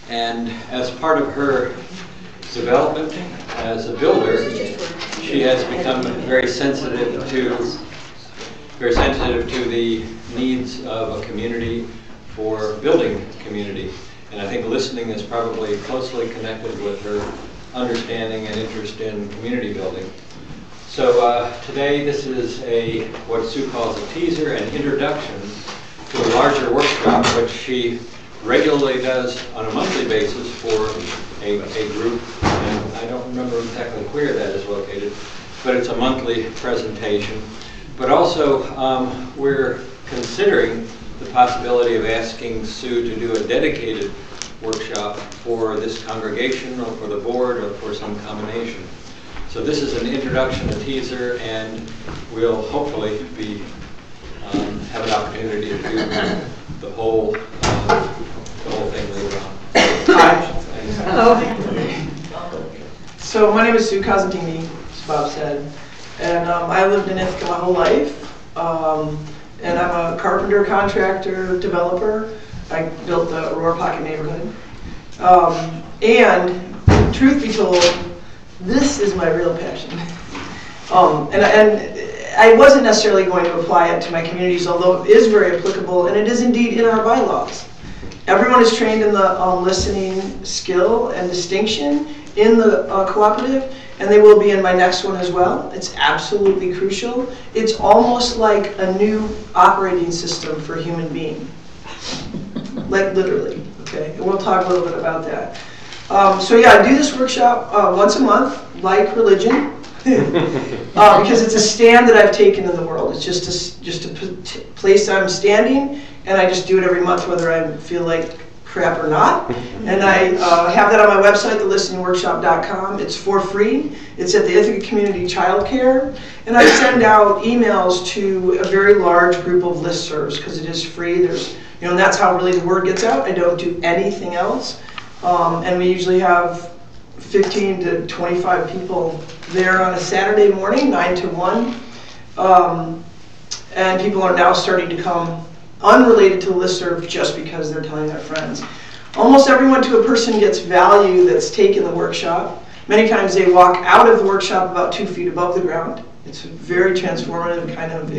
And as part of her development as a builder, she has become very sensitive to the needs of a community for building community. And I think listening is probably closely connected with her understanding and interest in community building. So today this is what Sue calls a teaser, an introduction to a larger workshop, which she regularly does on a monthly basis for a group, and I don't remember exactly where that is located, but it's a monthly presentation. But also, we're considering the possibility of asking Sue to do a dedicated workshop for this congregation or for the board or for some combination. So this is an introduction, a teaser, and we'll hopefully have an opportunity to do the whole thing later on. Hi. Hello. So my name is Sue Cosentini, as Bob said, and I lived in Ithaca my whole life. And I'm a carpenter, contractor, developer. I built the Aurora Pocket neighborhood. And truth be told, this is my real passion. And I wasn't necessarily going to apply it to my communities, although it is very applicable, and it is indeed in our bylaws. Everyone is trained in the listening skill and distinction in the cooperative, and they will be in my next one as well. It's absolutely crucial. It's almost like a new operating system for a human being. Like literally, okay? And we'll talk a little bit about that. So yeah, I do this workshop once a month, like religion, because it's a stand that I've taken in the world. It's just a place I'm standing, and I just do it every month, whether I feel like crap or not. And I have that on my website, thelisteningworkshop.com. It's for free. It's at the Ithaca Community Childcare. And I send out emails to a very large group of listservs because it is free. And that's how really the word gets out. I don't do anything else. And we usually have 15 to 25 people there on a Saturday morning, 9 to 1. And people are now starting to come unrelated to the listserv just because they're telling their friends. Almost everyone to a person gets value that's taken the workshop. Many times they walk out of the workshop about 2 feet above the ground. It's a very transformative kind of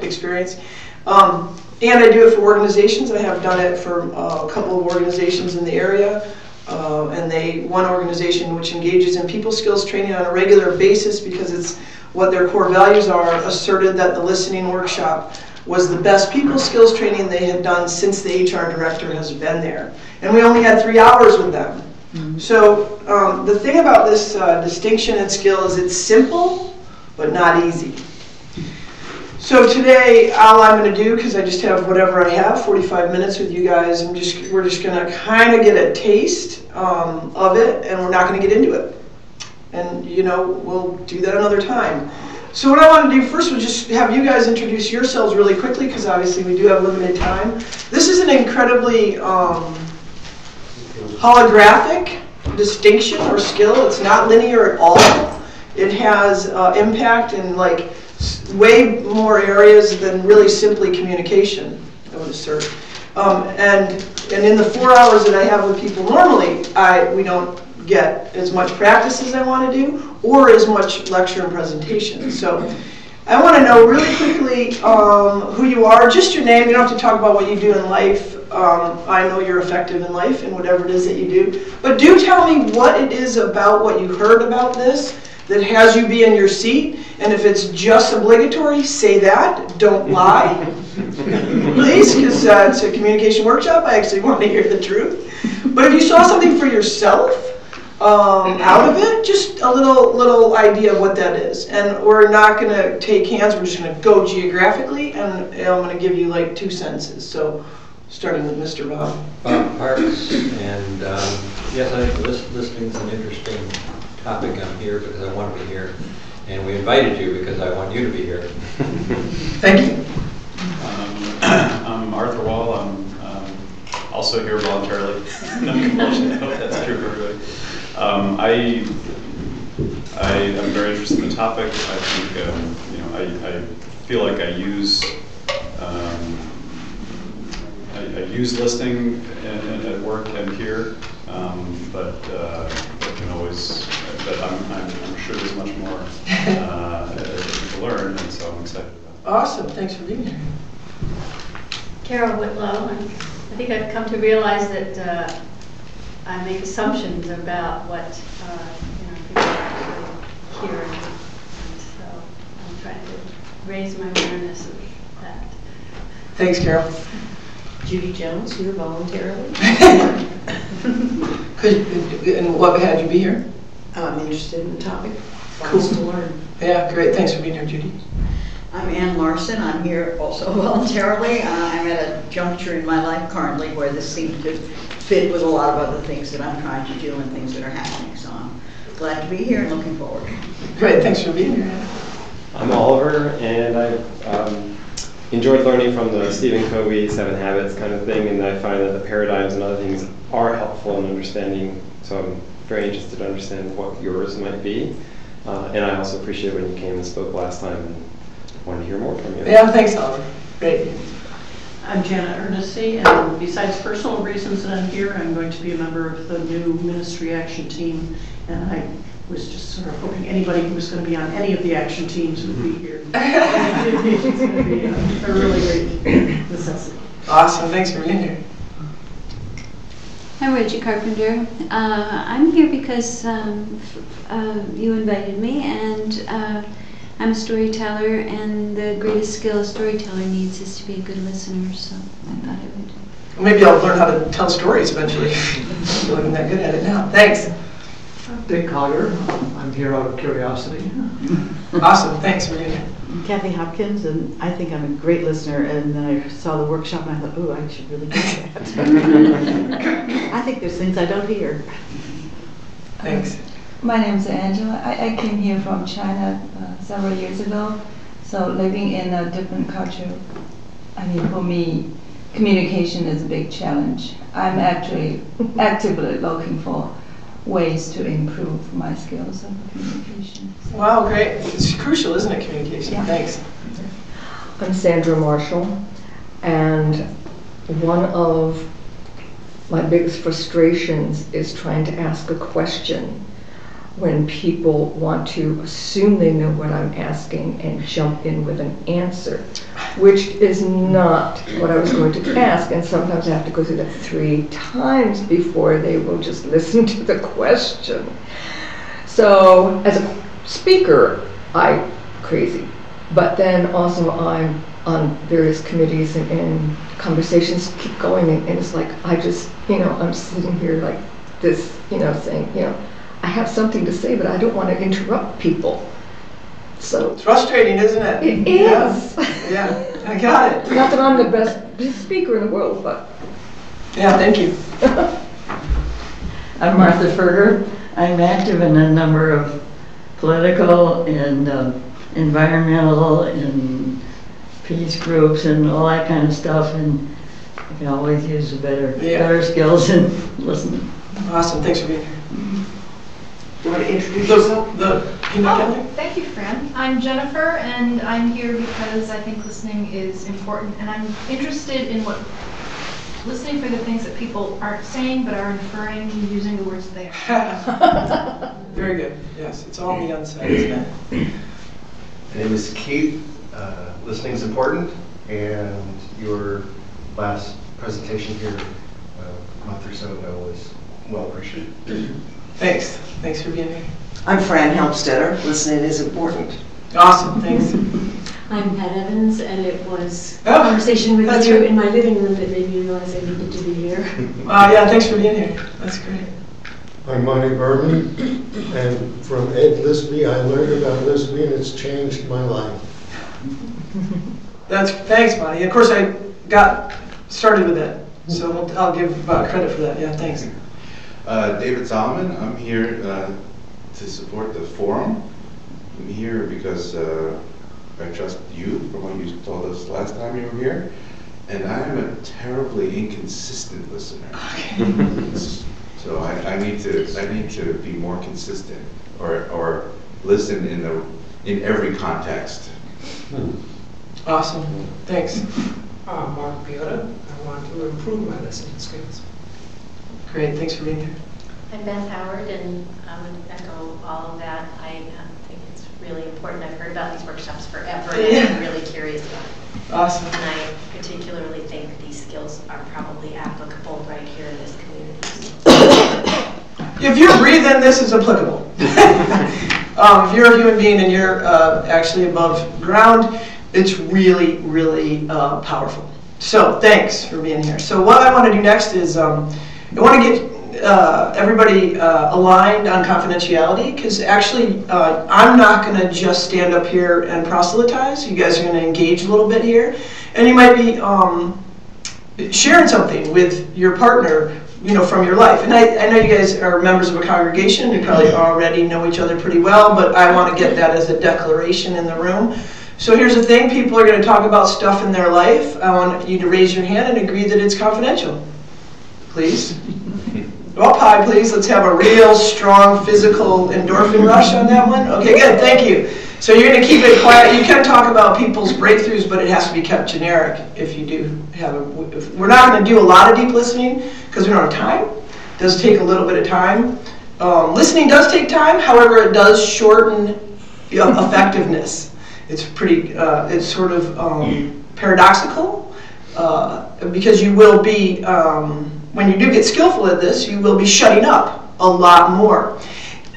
experience. And I do it for organizations. I have done it for a couple of organizations in the area. And one organization which engages in people skills training on a regular basis because it's what their core values are, asserted that the listening workshop was the best people skills training they had done since the HR director has been there. And we only had 3 hours with them. Mm-hmm. So the thing about this distinction and skill is it's simple, but not easy. So today, all I'm going to do, because I just have whatever I have, 45 minutes with you guys, we're just going to kind of get a taste of it, and we're not going to get into it. And we'll do that another time. So what I want to do first was just have you guys introduce yourselves really quickly, because obviously we do have limited time. This is an incredibly holographic distinction or skill. It's not linear at all. It has impact in way more areas than really simply communication, I would assert. And in the 4 hours that I have with people normally, we don't get as much practice as I want to do, or as much lecture and presentation. So I want to know really quickly who you are, just your name. You don't have to talk about what you do in life. I know you're effective in life and whatever it is that you do. But do tell me what it is about what you heard about this that has you be in your seat. And if it's just obligatory, say that. Don't lie. Please, because it's a communication workshop. I actually want to hear the truth. But if you saw something for yourself, out of it, just a little idea of what that is. And we're not going to take hands, we're just going to go geographically, and I'm going to give you 2 sentences. So, starting with Mr. Bob. Bob Parks, and yes, I think listening is an interesting topic. I'm here because I want to be here, and we invited you because I want you to be here. Thank you. I'm Arthur Wall. I'm also here voluntarily. No compulsion. I hope that's true for everybody. I am very interested in the topic. I think, you know, I feel like I use listening at work and here, but can always. But I'm sure there's much more to learn, and so I'm excited about it. Awesome, thanks for being here. Carol Whitlow, and I think I've come to realize that I make assumptions about what people actually hear, and so I'm trying to raise my awareness of that. Thanks, Carol. Judy Jones, here voluntarily. And what had you be here? I'm interested in the topic. Cool. To learn. Yeah, great. Thanks for being here, Judy. I'm Ann Larson. I'm here also voluntarily. I'm at a juncture in my life currently where this seems to fit with a lot of other things that I'm trying to do and things that are happening. So I'm glad to be here and looking forward. Great. Thanks for being here. I'm Oliver, and I've enjoyed learning from the Stephen Covey 7 Habits kind of thing, and I find that the paradigms and other things are helpful in understanding, so I'm very interested to understand what yours might be. And I also appreciate when you came and spoke last time and wanted to hear more from you. Yeah, thanks, Oliver. Great. I'm Janet Ernesti, and besides personal reasons that I'm here, I'm going to be a member of the new Ministry Action Team, and I was just sort of hoping anybody who was going to be on any of the action teams would be here. It's going to be a really great necessity. Awesome. Thanks for being here. I'm Reggie Carpenter. I'm here because you invited me, and I'm a storyteller, and the greatest skill a storyteller needs is to be a good listener, so I thought I would. Maybe I'll learn how to tell stories eventually. I'm not that good at it now. Thanks. Dick Collier. I'm here out of curiosity. Awesome. Thanks for being here. Kathy Hopkins, and I think I'm a great listener, and then I saw the workshop and I thought, oh, I should really do that. I think there's things I don't hear. Thanks. My name is Angela. I came here from China several years ago, so living in a different culture, I mean, for me, communication is a big challenge. I'm actually actively looking for ways to improve my skills of communication. So. Wow, great. It's crucial, isn't it, communication? Yeah. Thanks. I'm Sandra Marshall, and one of my biggest frustrations is trying to ask a question when people want to assume they know what I'm asking and jump in with an answer, which is not what I was going to ask, and sometimes I have to go through that 3 times before they will just listen to the question. So as a speaker, I'm crazy, but then also I'm on various committees and conversations keep going, and it's like I just, I'm sitting here like this, saying, I have something to say, but I don't want to interrupt people. So it's frustrating, isn't it? It is. Yeah, I got it. Not that I'm the best speaker in the world, but. Yeah, thank you. I'm Martha Ferger. I'm active in a number of political and environmental and peace groups and all that kind of stuff, and I can always use better skills in listening. Awesome, thanks for being here. Do you want to introduce yourself? Thank you, Fran. I'm Jennifer, and I'm here because I think listening is important, and I'm interested in listening for the things that people aren't saying but are inferring using the words they are. Very good. Yes, it's all the unsaid, isn't it? My name is Keith. Listening is important, and your last presentation here a month or so ago was well appreciated. Thanks. Thanks for being here. I'm Fran Helmstetter. Listening is important. Awesome. Thanks. I'm Pat Evans, and it was a conversation with you in my living room that made me realize I needed to be here. Yeah, thanks for being here. That's great. I'm Monty Berman, and from Ed Lisby, I learned about Lisby, and it's changed my life. Thanks, Monty. Of course, I got started with that, so I'll give credit for that. Yeah, thanks. David Zalman. I'm here to support the forum. I'm here because I trust you from what you told us last time you were here, and I am a terribly inconsistent listener. Okay. So I need to be more consistent, or listen in every context. Awesome. Thanks. Mark Piota. I want to improve my listening skills. Great. Thanks for being here. I'm Beth Howard, and I would echo all of that. I think it's really important. I've heard about these workshops forever, and I'm really curious about it. Awesome. And I particularly think these skills are probably applicable right here in this community. If you're breathing, this is applicable. If you're a human being and you're actually above ground, it's really, really powerful. So thanks for being here. So what I want to do next is I want to get everybody aligned on confidentiality, because actually I'm not going to just stand up here and proselytize. You guys are going to engage a little bit here, and you might be sharing something with your partner, you know, from your life. And I know you guys are members of a congregation. You probably already know each other pretty well, but I want to get that as a declaration in the room. So here's the thing: people are going to talk about stuff in their life. I want you to raise your hand and agree that it's confidential. Please. Up high, please. Let's have a real strong physical endorphin rush on that one. Okay, good. Thank you. So you're going to keep it quiet. You can talk about people's breakthroughs, but it has to be kept generic if you do have a... We're not going to do a lot of deep listening because we don't have time. It does take a little bit of time. Listening does take time. However, it does shorten effectiveness. It's pretty... it's sort of paradoxical because you will be... when you do get skillful at this, you will be shutting up a lot more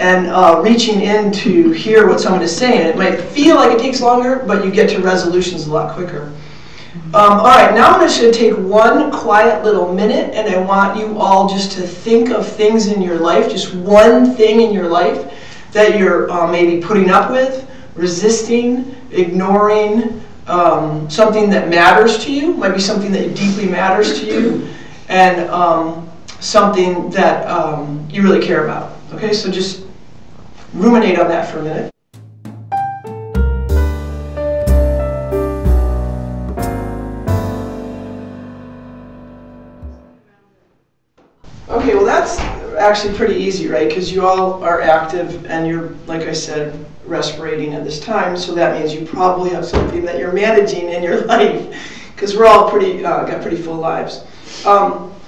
and reaching in to hear what someone is saying. It might feel like it takes longer, but you get to resolutions a lot quicker. All right, now I'm just going to take one quiet little minute, and I want you all just to think of things in your life, just one thing in your life that you're maybe putting up with, resisting, ignoring, something that matters to you, might be something that deeply matters to you, and something that you really care about. Okay, so just ruminate on that for a minute. Okay, well that's actually pretty easy, right? Because you all are active and you're, like I said, respirating at this time, so that means you probably have something that you're managing in your life, because we're all got pretty full lives.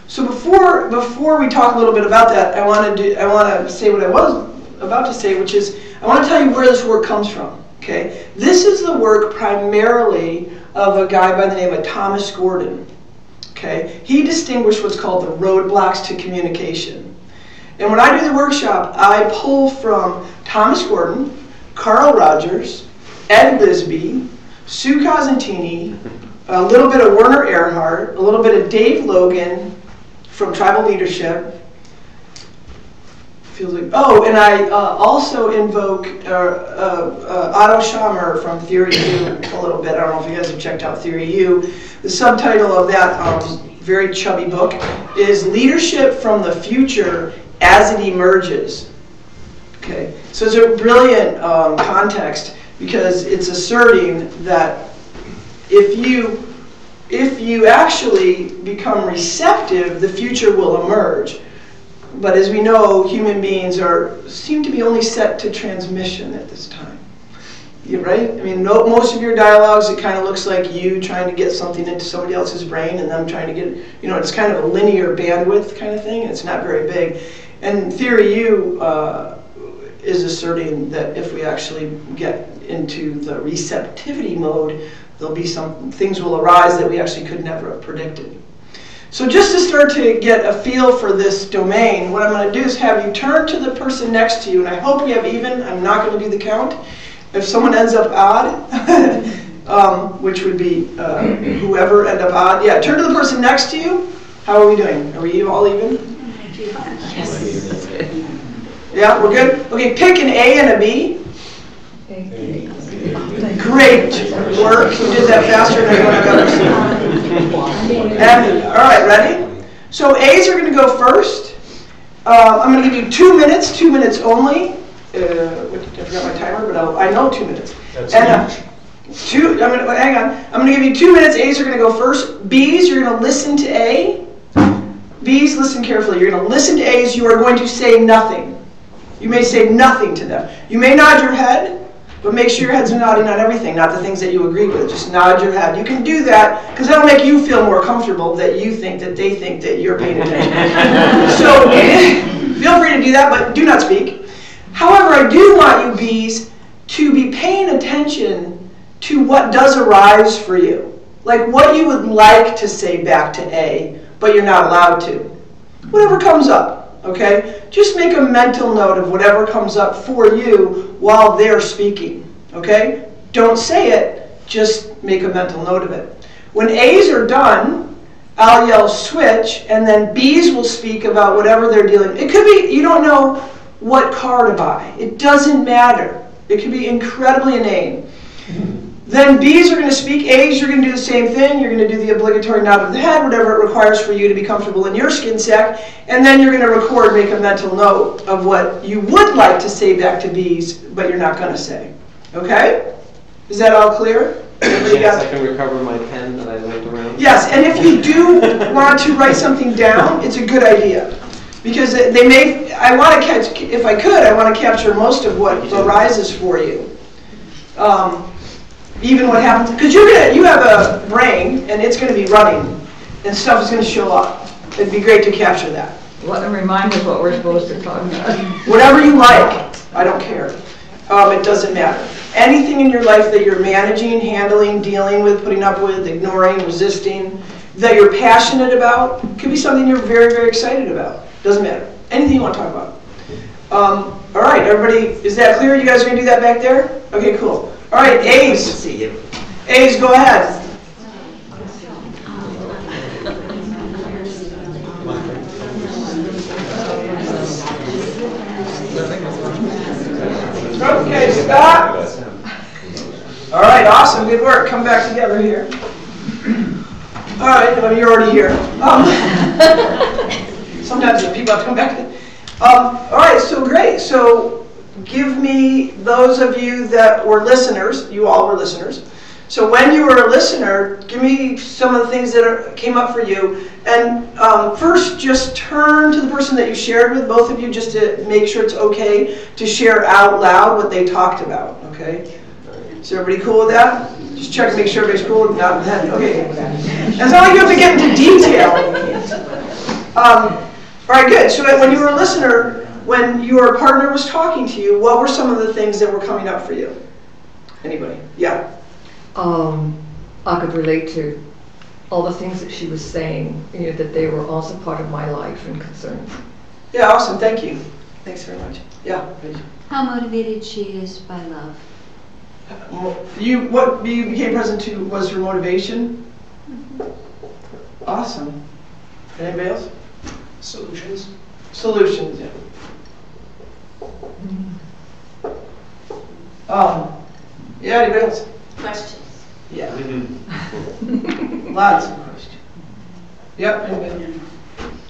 So before we talk a little bit about that, I want to say what I was about to say, which is I want to tell you where this work comes from. Okay, this is the work primarily of a guy by the name of Thomas Gordon. Okay, he distinguished what's called the roadblocks to communication. And when I do the workshop, I pull from Thomas Gordon, Carl Rogers, Ed Lisby, Sue Cosentini, a little bit of Werner Erhard, a little bit of Dave Logan from Tribal Leadership. Feels like, oh, and I also invoke Otto Schammer from Theory U a little bit. I don't know if you guys have checked out Theory U. The subtitle of that very chubby book is Leadership from the Future as it Emerges. Okay, so it's a brilliant context, because it's asserting that if you actually become receptive, the future will emerge. But as we know, human beings seem to be only set to transmission at this time. Yeah, right? I mean, most of your dialogues, it kind of looks like you trying to get something into somebody else's brain and them trying to get, you know, it's kind of a linear bandwidth kind of thing. It's not very big. And Theory U is asserting that if we actually get into the receptivity mode, there'll be some things will arise that we actually could never have predicted. So just to start to get a feel for this domain, what I'm going to do is have you turn to the person next to you, and I hope we have even. I'm not going to do the count. If someone ends up odd, which would be whoever end up odd, yeah, turn to the person next to you. How are we doing? Are we all even? Yes. Yeah, we're good? Okay, pick an A and a B. Great work. You did that faster than anyone I've ever seen. And, all right, ready? So A's are going to go first. I'm going to give you 2 minutes, 2 minutes only. I forgot my timer, but I know 2 minutes. That's and hang on. I'm going to give you 2 minutes. A's are going to go first. B's, you're going to listen to A. B's, listen carefully. You're going to listen to A's. You are going to say nothing. You may say nothing to them. You may nod your head, but make sure your head's nodding on everything, not the things that you agree with. Just nod your head. You can do that because that'll make you feel more comfortable that you think that they think that you're paying attention. So feel free to do that, but do not speak. However, I do want you bees to be paying attention to what does arise for you. Like what you would like to say back to A, but you're not allowed to. Whatever comes up, okay? Just make a mental note of whatever comes up for you while they're speaking, okay? Don't say it, just make a mental note of it. When A's are done, I'll yell switch, and then B's will speak about whatever they're dealing. It could be, you don't know what car to buy. It doesn't matter. It could be incredibly inane. Then B's are going to speak. A's, you're going to do the same thing. You're going to do the obligatory nod of the head, whatever it requires for you to be comfortable in your skin sack. And then you're going to record, make a mental note of what you would like to say back to B's, but you're not going to say. Okay? Is that all clear? Yes, I can recover my pen that I left around. Yes, and if you do want to write something down, it's a good idea. Because they may, I want to catch, if I could, I want to capture most of what arises for you. Even what happens, because you have a brain and it's going to be running and stuff is going to show up. It'd be great to capture that. What, remind us what we're supposed to talk about. Whatever you like, I don't care. It doesn't matter. Anything in your life that you're managing, handling, dealing with, putting up with, ignoring, resisting, that you're passionate about, could be something you're very, very excited about. Doesn't matter. Anything you want to talk about. All right, everybody, is that clear? You guys are going to do that back there? Okay, cool. All right, A's. See you. A's, go ahead. Okay, stop. All right, awesome, good work. Come back together here. All right, well, you're already here. Sometimes people have to come back. All right, so great. So give me those of you that were listeners. You all were listeners. So when you were a listener, give me some of the things that came up for you. And first, just turn to the person that you shared with, both of you, just to make sure it's okay to share out loud what they talked about. Okay? Is everybody cool with that? Just check to make sure everybody's cool with that. Okay. It's not like you have to get into detail. All right, good. So when you were a listener, when your partner was talking to you, what were some of the things that were coming up for you? Anybody? Yeah. I could relate to all the things that she was saying, you know, that they were also part of my life and concerns. Yeah, awesome. Thank you. Thanks very much. Yeah. How motivated she is by love. What you became present to was her motivation. Awesome. Anybody else? Solutions. Solutions, yeah. Yeah, anybody else? Questions. Yeah. Lots of questions. Yep, anybody?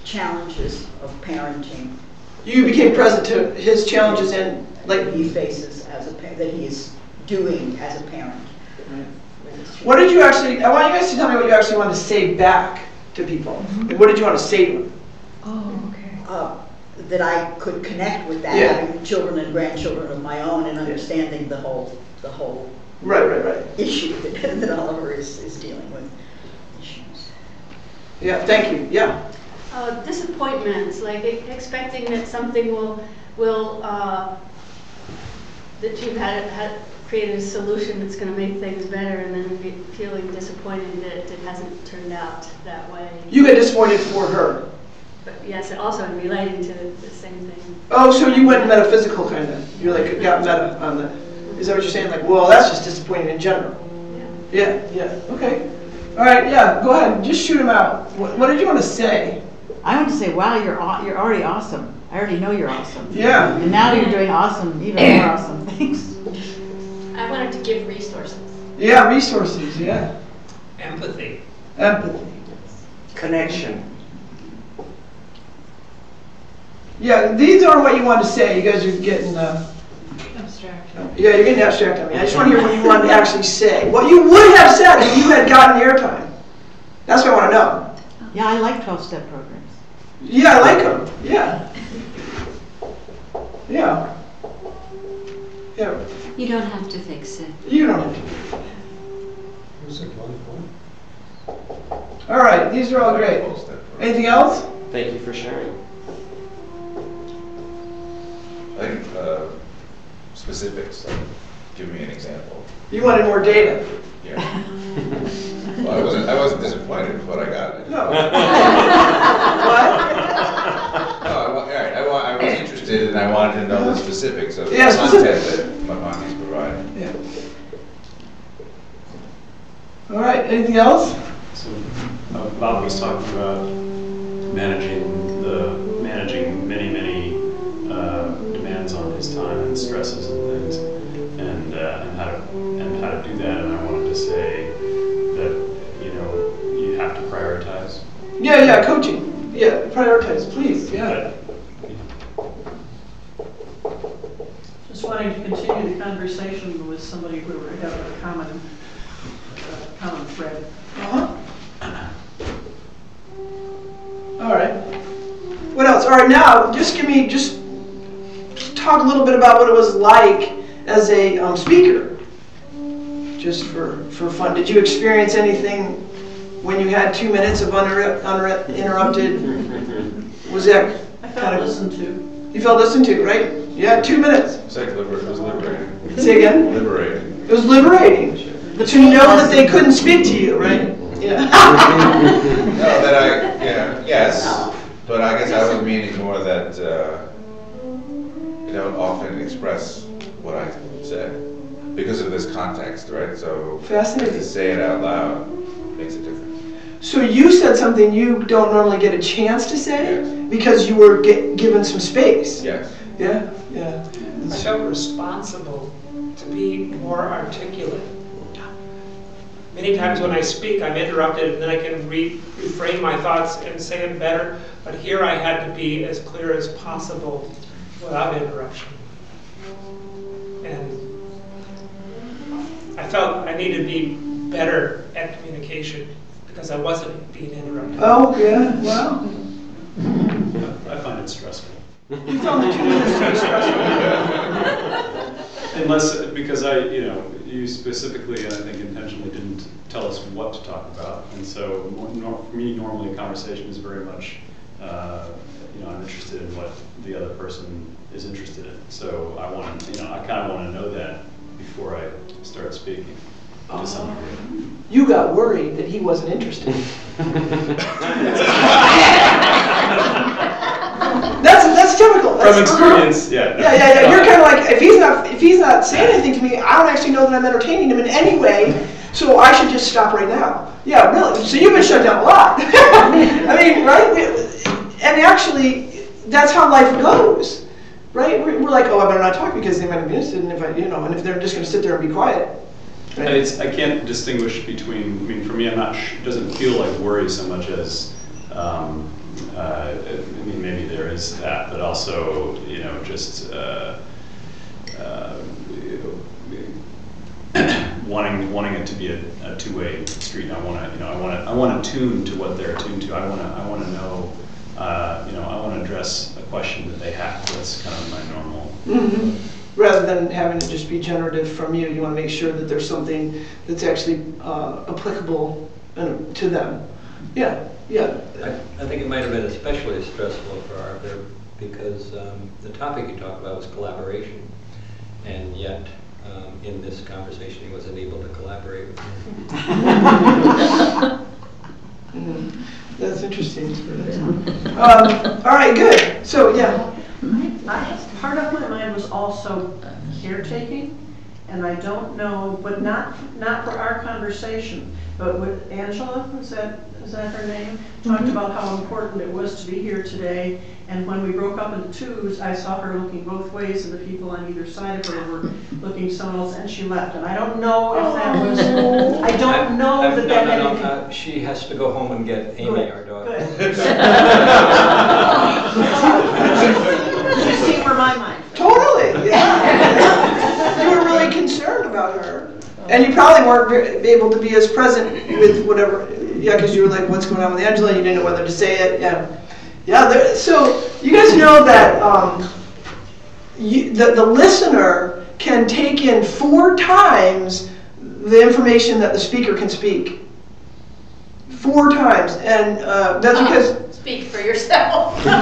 Challenges of parenting. You became present to his challenges and like he faces as a that he is doing as a parent. Right. What did you actually? I want you guys to tell me what you actually wanted to say back to people. Like, what did you want to say to them? Oh, okay. That I could connect with that, having children and grandchildren of my own, and understanding the whole right issue that Oliver is dealing with. Issues. Yeah. Thank you. Yeah. Disappointments, like expecting that something will that you've had created a solution that's going to make things better, and then feeling disappointed that it hasn't turned out that way. You get disappointed for her. But yes, also relating to the same thing. Oh, so you went metaphysical kind of. You like got meta on that. Is that what you're saying? Like, well, that's just disappointing in general. Yeah. Okay. All right. Yeah. Go ahead. Just shoot him out. What did you want to say? I want to say, wow, you're already awesome. I already know you're awesome. Yeah. And now you're doing awesome, even more awesome things. I wanted to give resources. Yeah, resources. Yeah. Empathy. Connection. Yeah, these are what you want to say. You guys are getting abstract. Yeah, you're getting abstract on me. I just want to hear what you wanted to actually say. What you would have said if you had gotten airtime. That's what I want to know. Yeah, I like 12-step programs. Yeah, I like them. Yeah. Yeah. Yeah. You don't have to fix it. You don't have to. All right, these are all great. Anything else? Thank you for sharing. Like specifics, like give me an example. You wanted more data. Yeah. Well, I wasn't disappointed with what I got. No. What? No, I was interested and I wanted to know the specifics of the Yeah, content that Monty's provided. Yeah. All right, anything else? So Bob was talking about managing many demands on his time and stresses and things, and how to do that. And I wanted to say that you have to prioritize. Yeah, coaching. Yeah, prioritize, please. Yeah. Just wanting to continue the conversation with somebody where we have a common thread. All right. What else? All right, now just talk a little bit about what it was like as a speaker. Just for fun. Did you experience anything when you had 2 minutes of uninterrupted? Was that I felt listened to. You felt listened to, right? Yeah, 2 minutes. It was liberating. Say again? Liberating. It was liberating. To know that they couldn't speak to you, right? Yeah. Yes, but I guess I was meaning more that you don't often express what I said because of this context, right? So fascinating. To say it out loud makes a difference. So you said something you don't normally get a chance to say because you were given some space. Yes. Yeah. I felt responsible to be more articulate. Many times when I speak, I'm interrupted, and then I can reframe my thoughts and say them better. But here I had to be as clear as possible without interruption. And I felt I needed to be better at communication because I wasn't being interrupted. Oh, yeah, wow. I find it stressful. You found the 2 minutes to be stressful. Unless, because you specifically, and I think intentionally, didn't tell us what to talk about. And so for me, normally a conversation is very much, I'm interested in what the other person is interested in. So I kind of want to know that before I start speaking to some degree. You got worried that he wasn't interested. That's typical. From experience, yeah. Yeah. You're kind of like, if he's not saying anything to me, I don't actually know that I'm entertaining him in any way, so I should just stop right now. Yeah, really. So you've been shut down a lot. I mean, right? And actually, that's how life goes, right? We're like, oh, I better not talk because they might be interested, and if they're just going to sit there and be quiet. Right? I can't distinguish between. For me, it doesn't feel like worry so much as. Maybe there is that, but also, just wanting it to be a two-way street. I want to tune to what they're attuned to. I want to know. I want to address a question that they have. That's kind of my normal. Mm-hmm. Rather than having it just be generative from you, you want to make sure that there's something that's actually applicable to them. Yeah. I think it might have been especially stressful for Arthur because the topic you talked about was collaboration, and yet in this conversation he wasn't able to collaborate with me. That's interesting. All right, good. So Part of my mind was also caretaking, and I don't know, but not for our conversation, but with Angela, is that her name? Talked about how important it was to be here today, and when we broke up into twos, I saw her looking both ways, and the people on either side of her were looking someone else, and she left. And I don't know if that was. I don't know that had anything. She has to go home and get Amy, our daughter. You see where my mind. Totally. Yeah. You were really concerned about her, and you probably weren't able to be as present with whatever. Yeah, because you were like, what's going on with Angela? You didn't know whether to say it. Yeah. So you guys know that the listener can take in 4 times the information that the speaker can speak. 4 times, and that's because... Speak for yourself. Touché.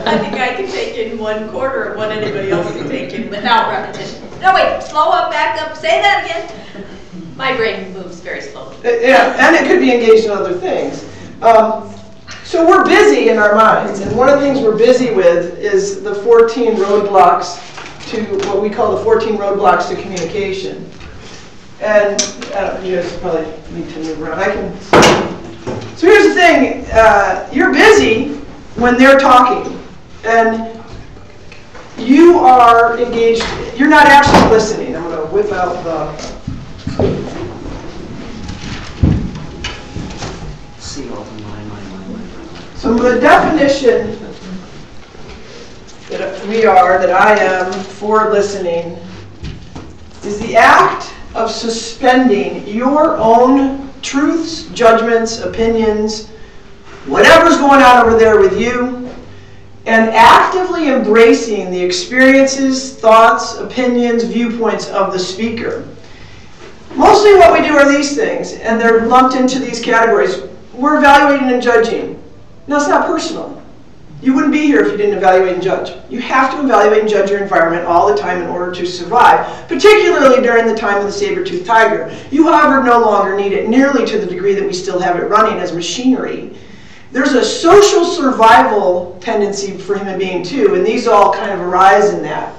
I think I can take in 1/4 of what anybody else can take in without repetition. No, wait, slow up, back up, say that again. My brain moves very slowly. Yeah, and it could be engaged in other things. So we're busy in our minds, and one of the things we're busy with is the 14 roadblocks to what we call the 14 roadblocks to communication. And you guys probably need to move around. So here's the thing: you're busy when they're talking, and you are engaged. You're not actually listening. I'm going to whip out the. So the definition that I am for listening is the act of suspending your own truths, judgments, opinions, whatever's going on over there with you, and actively embracing the experiences, thoughts, opinions, viewpoints of the speaker. Mostly what we do are these things, and they're lumped into these categories. We're evaluating and judging. No, it's not personal. You wouldn't be here if you didn't evaluate and judge. You have to evaluate and judge your environment all the time in order to survive, particularly during the time of the saber-toothed tiger. You, however, no longer need it nearly to the degree that we still have it running as machinery. There's a social survival tendency for human being too, and these all kind of arise in that.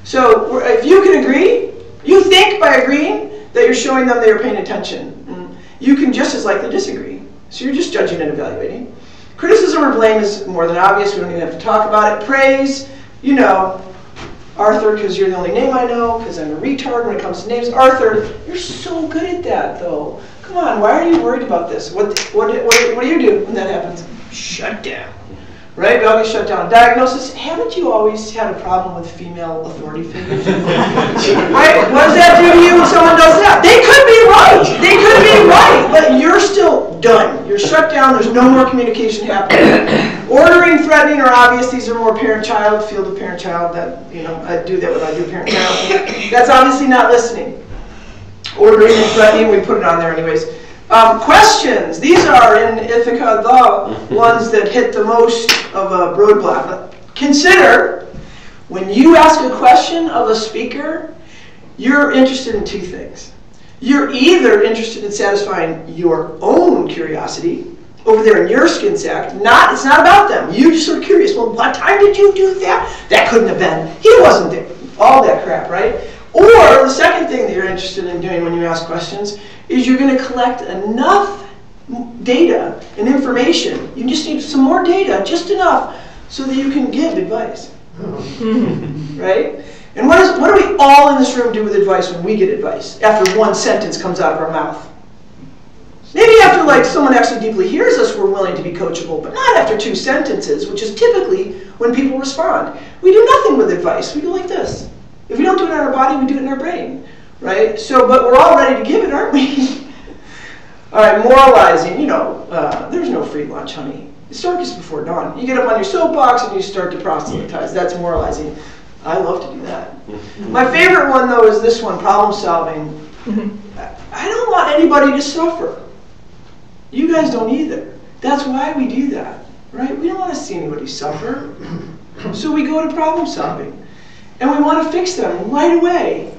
So if you can agree, you think by agreeing that you're showing them that you're paying attention. You can just as likely disagree. So you're just judging and evaluating. Criticism or blame is more than obvious. We don't even have to talk about it. Praise, you know, Arthur, because you're the only name I know, because I'm a retard when it comes to names. Arthur, you're so good at that, though. Come on, why are you worried about this? What do you do when that happens? Shut down. Right? We all get shut down. Diagnosis, haven't you always had a problem with female authority figures? Right? What does that do to you when someone does that? They could be right. They could be right, but you're still done. You're shut down. There's no more communication happening. Ordering, threatening, or obvious. These are more parent-child, field of parent-child. That, you know, I do that when I do parent-child. That's obviously not listening. Ordering and threatening, we put it on there anyways. Questions. These are in Ithaca the ones that hit the most of a roadblock. Consider, when you ask a question of a speaker, you're interested in 2 things. You're either interested in satisfying your own curiosity over there in your skin sack. It's not about them. You're just sort of curious. Well, what time did you do that? That couldn't have been. He wasn't there. All that crap, right? Or the second thing that you're interested in doing when you ask questions is you're going to collect enough data and information. You just need some more data, just enough, so that you can give advice. Right? And what do we all in this room do with advice when we get advice after one sentence comes out of our mouth? Maybe after like someone actually deeply hears us, we're willing to be coachable, but not after 2 sentences, which is typically when people respond. We do nothing with advice. We go like this. If we don't do it in our body, we do it in our brain, right? So, but we're all ready to give it, aren't we? All right, moralizing. You know, there's no free lunch, honey. It's darkest before dawn. You get up on your soapbox and you start to proselytize. That's moralizing. I love to do that. My favorite one, though, is this one, problem solving. I don't want anybody to suffer. You guys don't either. That's why we do that, right? We don't want to see anybody suffer. So we go to problem solving. And we want to fix them right away.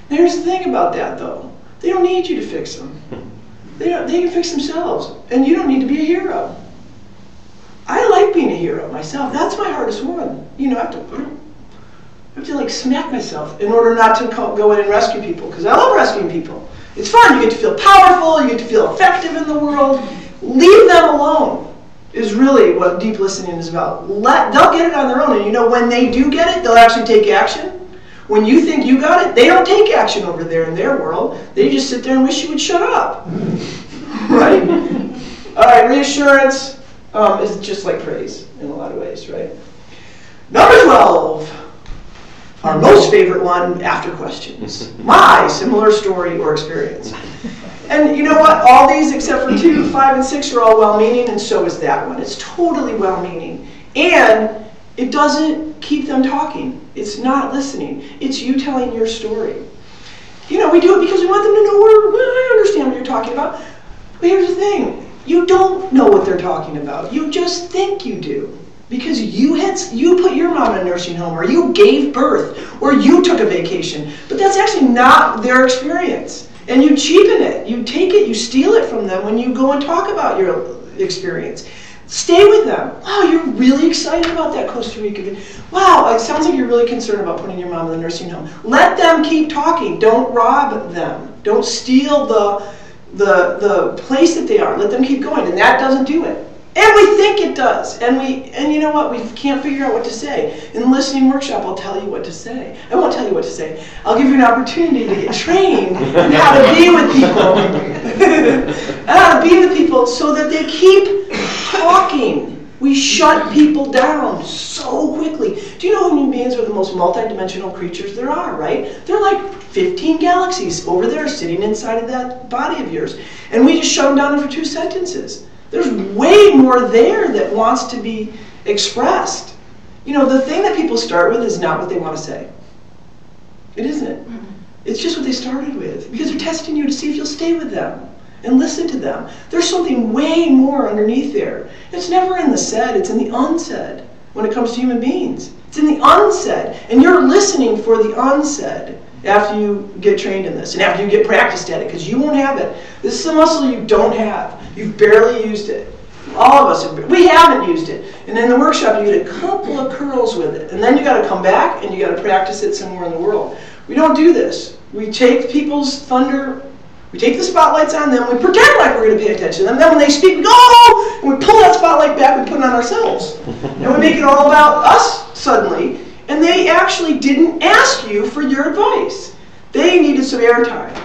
Now, here's the thing about that, though. They don't need you to fix them. They can fix themselves. And you don't need to be a hero. I like being a hero myself. That's my hardest one. You know, I have to like smack myself in order not to go in and rescue people, because I love rescuing people. It's fun. You get to feel powerful. You get to feel effective in the world. Leave them alone is really what deep listening is about. They'll get it on their own, and you know, when they do get it, they'll actually take action. When you think you got it, they don't take action over there in their world. They just sit there and wish you would shut up. Right? All right, reassurance is just like praise in a lot of ways, right? Number 12, our most favorite one after questions. My similar story or experience. And you know what? All these except for 2, 5, and 6 are all well-meaning, and so is that one. It's totally well-meaning. And it doesn't keep them talking. It's not listening. It's you telling your story. You know, we do it because we want them to know I understand what you're talking about. But here's the thing. You don't know what they're talking about. You just think you do. Because you put your mom in a nursing home, or you gave birth, or you took a vacation. But that's actually not their experience. And you cheapen it. You take it, you steal it from them when you go and talk about your experience. Stay with them. Wow, you're really excited about that Costa Rica. Wow, it sounds like you're really concerned about putting your mom in the nursing home. Let them keep talking. Don't rob them. Don't steal the place that they are. Let them keep going. And that doesn't do it. And we think it does. And you know what? We can't figure out what to say. In the listening workshop, I'll tell you what to say. I won't tell you what to say. I'll give you an opportunity to get trained in how to be with people. And how to be with people so that they keep talking. We shut people down so quickly. Do you know human beings are the most multidimensional creatures there are, right? They're like 15 galaxies over there sitting inside of that body of yours. And we just shut them down for 2 sentences. There's way more there that wants to be expressed. You know, the thing that people start with is not what they want to say. It isn't. It's just what they started with. Because they're testing you to see if you'll stay with them and listen to them. There's something way more underneath there. It's never in the said, it's in the unsaid when it comes to human beings. It's in the unsaid. And you're listening for the unsaid after you get trained in this and after you get practiced at it, because you won't have it. This is a muscle you don't have. You've barely used it. All of us, we haven't used it. And in the workshop, you get a couple of curls with it. And then you got to come back and you got to practice it somewhere in the world. We don't do this. We take people's thunder, we take the spotlights on them, we pretend like we're going to pay attention to them. Then when they speak, we go, oh! And we pull that spotlight back, we put it on ourselves. And we make it all about us suddenly. And they actually didn't ask you for your advice. They needed some airtime.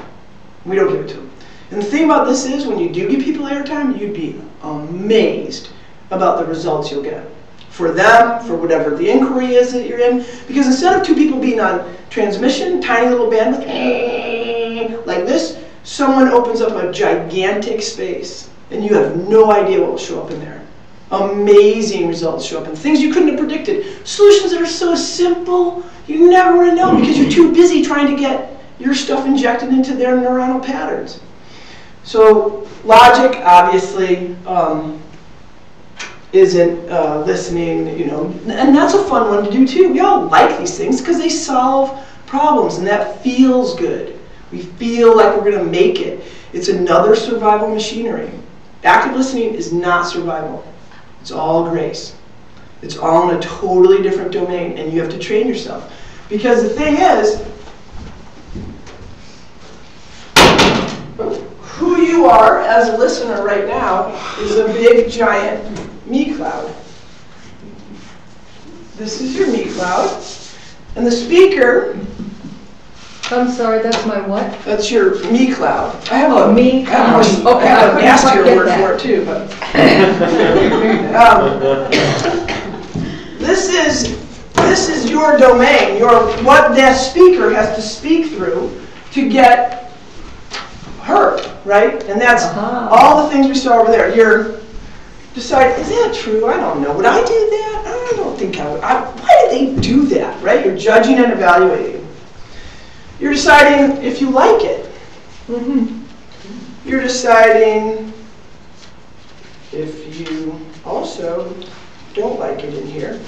We don't give it to them. And the thing about this is, when you do give people airtime, you'd be amazed about the results you'll get. For them, for whatever the inquiry is that you're in. Because instead of 2 people being on transmission, tiny little bandwidth, like this, someone opens up a gigantic space. And you have no idea what will show up in there. Amazing results show up, and things you couldn't have predicted. Solutions that are so simple, you never would have known because you're too busy trying to get your stuff injected into their neuronal patterns. So logic, obviously, isn't listening, you know, and that's a fun one to do too. We all like these things because they solve problems, and that feels good. We feel like we're going to make it. It's another survival machinery. Active listening is not survival. It's all grace. It's all in a totally different domain, and you have to train yourself. Because the thing is, who you are as a listener right now is a big, giant me cloud. This is your me cloud. And the speaker... I'm sorry, that's my what? That's your me cloud. I have a me cloud. Okay, I have a nastier word for it too, but this is your domain. What that speaker has to speak through to get heard, right? And that's all the things we saw over there. You're deciding, is that true? I don't know. Would I do that? I don't think I would. Why did they do that, right? You're judging and evaluating. You're deciding if you like it. You're deciding if you also don't like it in here.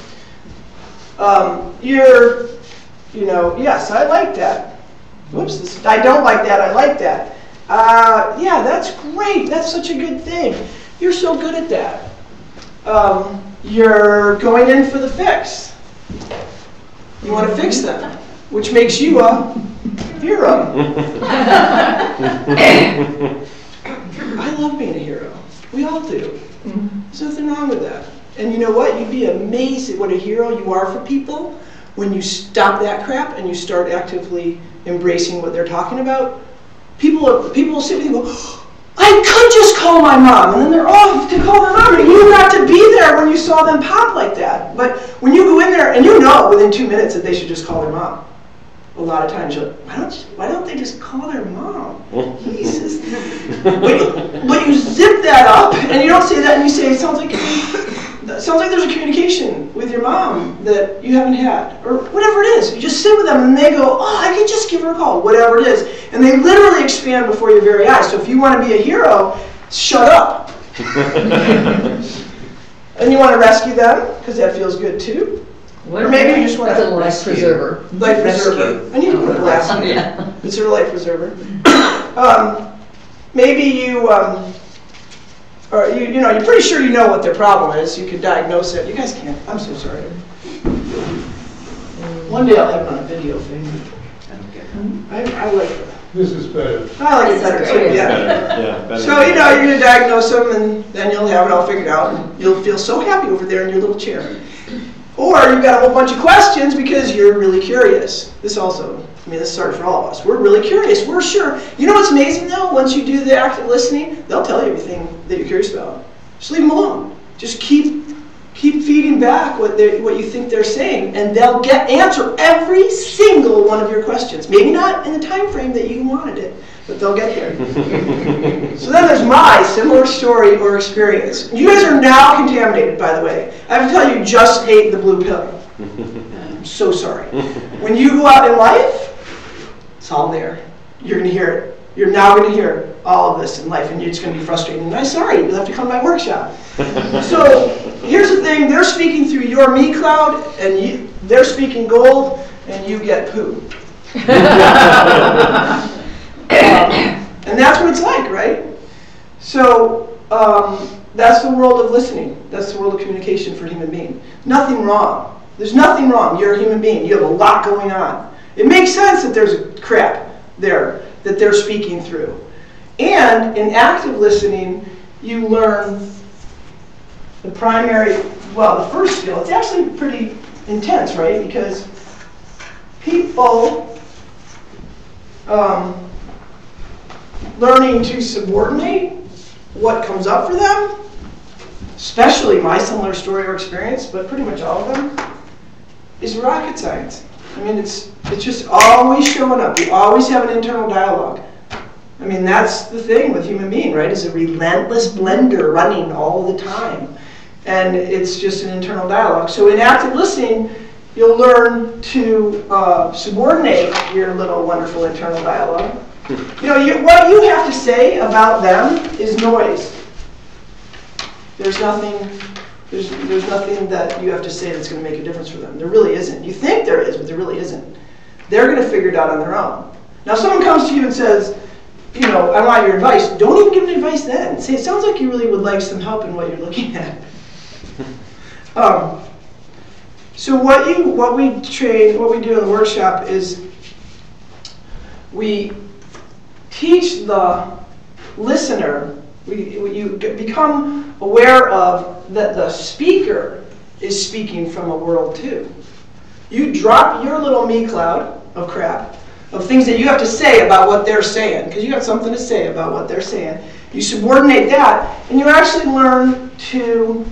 Yes, I like that. Whoops, I don't like that, I like that. Yeah, that's great, that's such a good thing. You're so good at that. You're going in for the fix. You want to fix them, which makes you a hero. I love being a hero. We all do. There's nothing wrong with that. And you know what? You'd be amazed at what a hero you are for people when you stop that crap and you start actively embracing what they're talking about. People will sit with you and go, I could just call my mom, and then they're off to call their mom, and you got to be there when you saw them pop like that. But when you go in there, and you know within 2 minutes that they should just call their mom. A lot of times you're like, why don't they just call their mom? Jesus. But you zip that up, and you don't say that, and you say, it sounds like sounds like there's a communication with your mom that you haven't had, or whatever it is. You just sit with them and they go, oh, I can just give her a call, whatever it is. And they literally expand before your very eyes. So if you want to be a hero, shut up. And you want to rescue them, because that feels good too. Or maybe you just want to... That's a life preserver. Life preserver. I need to put a glass on it. Yeah. It's a life preserver. Maybe you... or you know, you're pretty sure you know what their problem is. You could diagnose it. You guys can't. I'm so sorry. One day I'll have it on a video thing. I like it. This is better. I like it better too. Yeah. Better. So you know, you're gonna diagnose them, and then you'll have it all figured out, and you'll feel so happy over there in your little chair. Or you've got a whole bunch of questions because you're really curious. This also, I mean, this is sort of for all of us. We're really curious. We're sure. You know what's amazing though? Once you do the active listening, they'll tell you everything that you're curious about. Just leave them alone. Just keep feeding back what you think they're saying, and they'll answer every single one of your questions. Maybe not in the time frame that you wanted it, but they'll get there. So then there's my similar story or experience. You guys are now contaminated, by the way. I have to tell you, just ate the blue pill. I'm so sorry. When you go out in life, it's all there. You're going to hear it. You're now going to hear all of this in life, and it's going to be frustrating. And I'm sorry, you'll have to come to my workshop. So here's the thing. They're speaking through your me cloud, and they're speaking gold, and you get poo. And that's what it's like, right? So that's the world of listening. That's the world of communication for a human being. Nothing wrong. There's nothing wrong. You're a human being. You have a lot going on. It makes sense that there's crap there that they're speaking through. And in active listening, you learn the the first skill. It's actually pretty intense, right? Because people learning to subordinate what comes up for them, especially my similar story or experience, but pretty much all of them, is rocket science. I mean, it's just always showing up. We always have an internal dialogue. I mean, that's the thing with human being, right? It's a relentless blender running all the time. And it's just an internal dialogue. So in active listening, you'll learn to subordinate your little wonderful internal dialogue. You know, what you have to say about them is noise. There's nothing that you have to say that's going to make a difference for them. There really isn't. You think there is, but there really isn't. They're going to figure it out on their own. Now, if someone comes to you and says, you know, I want your advice, don't even give them advice then. Say, it sounds like you really would like some help in what you're looking at. So what we do in the workshop is we teach the listener, you become aware of that the speaker is speaking from a world too. You drop your little me cloud of crap, of things that you have to say about what they're saying, because you got something to say about what they're saying. You subordinate that, and you actually learn to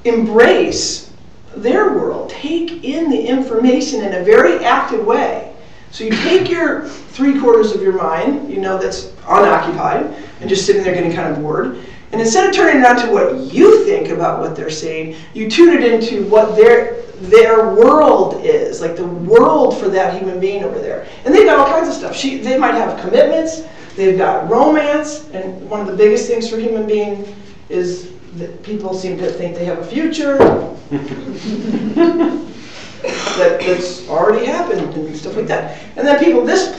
embrace their world. Take in the information in a very active way. So you take your 3/4 of your mind, you know, that's unoccupied, and just sitting there getting kind of bored. And instead of turning it on to what you think about what they're saying, you tune it into what their world is, like the world for that human being over there. And they've got all kinds of stuff. They might have commitments, they've got romance, and one of the biggest things for human being is that people seem to think they have a future that's already happened and stuff like that. And then this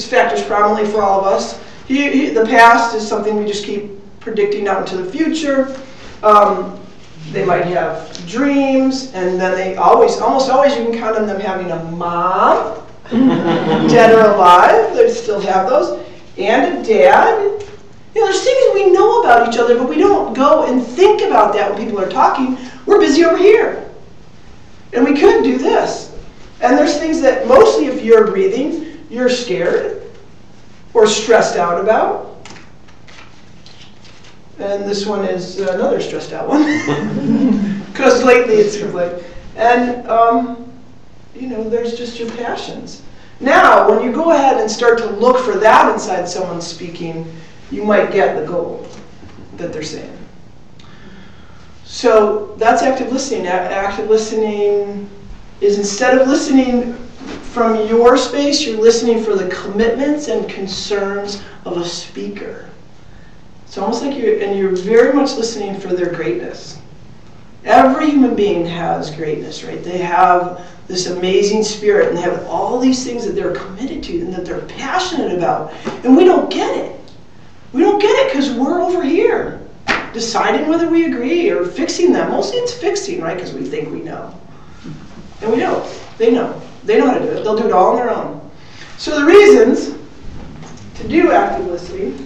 factors prominently for all of us. The past is something we just keep predicting out into the future. They might have dreams, and then almost always you can count on them having a mom, dead or alive. They still have those, and a dad. You know, there's things we know about each other, but we don't go and think about that when people are talking. We're busy over here. And we could do this. And there's things that mostly if you're breathing, you're scared or stressed out about. And this one is another stressed out one. Because lately it seems like. And, you know, there's just your passions. Now, when you go ahead and start to look for that inside someone speaking, you might get the goal that they're saying. So that's active listening. Active listening is, instead of listening from your space, you're listening for the commitments and concerns of a speaker. It's almost like you're very much listening for their greatness. Every human being has greatness, right? They have this amazing spirit, and they have all these things that they're committed to and that they're passionate about. And we don't get it. We don't get it because we're over here deciding whether we agree or fixing them. Mostly it's fixing, right? Because we think we know. And we don't. They know. They know how to do it. They'll do it all on their own. So the reasons to do active listening,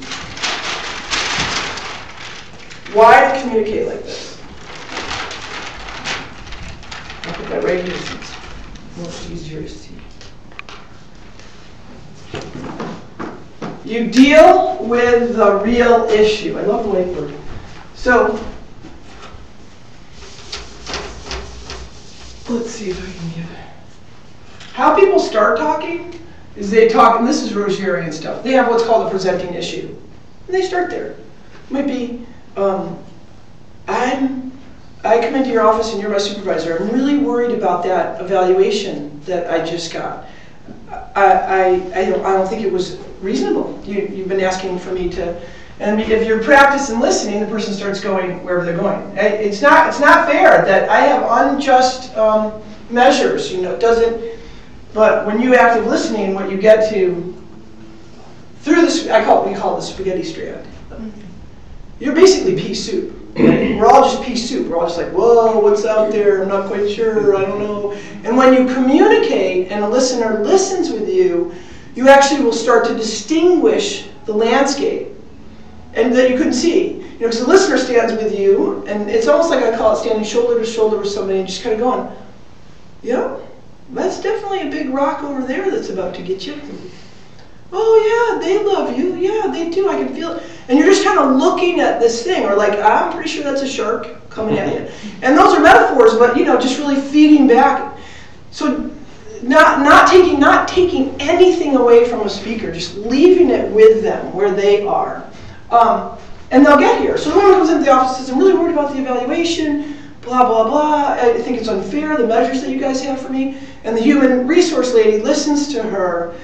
why to communicate like this. I'll put that right here so it's most easier to see. You deal with the real issue. I love the whiteboard. So, let's see if I can get it. How people start talking is they talk, and this is Rogerian stuff. They have what's called a presenting issue. And they start there. It might be, I come into your office and you're my supervisor. I'm really worried about that evaluation that I just got. I don't think it was reasonable. You've been asking for me to, and if you're practicing listening, the person starts going wherever they're going. It's not fair that I have unjust measures. You know, it doesn't. But when you active listening, what you get to through this, we call it the spaghetti strand. You're basically pea soup. Right? We're all just pea soup. We're all just like, whoa, what's out there? I'm not quite sure. I don't know. And when you communicate and a listener listens with you, you actually will start to distinguish the landscape, and that you couldn't see. You know, because the listener stands with you, and it's almost like I call it standing shoulder to shoulder with somebody and just kind of going, yeah, that's definitely a big rock over there that's about to get you. Oh yeah, they love you. Yeah, they do. I can feel it. And you're just kind of looking at this thing, or like, I'm pretty sure that's a shark coming at you. And those are metaphors, but you know, just really feeding back. So not taking anything away from a speaker, just leaving it with them where they are. And they'll get here. So the woman comes into the office and says, I'm really worried about the evaluation, blah, blah, blah. I think it's unfair, the measures that you guys have for me. And the human resource lady listens to her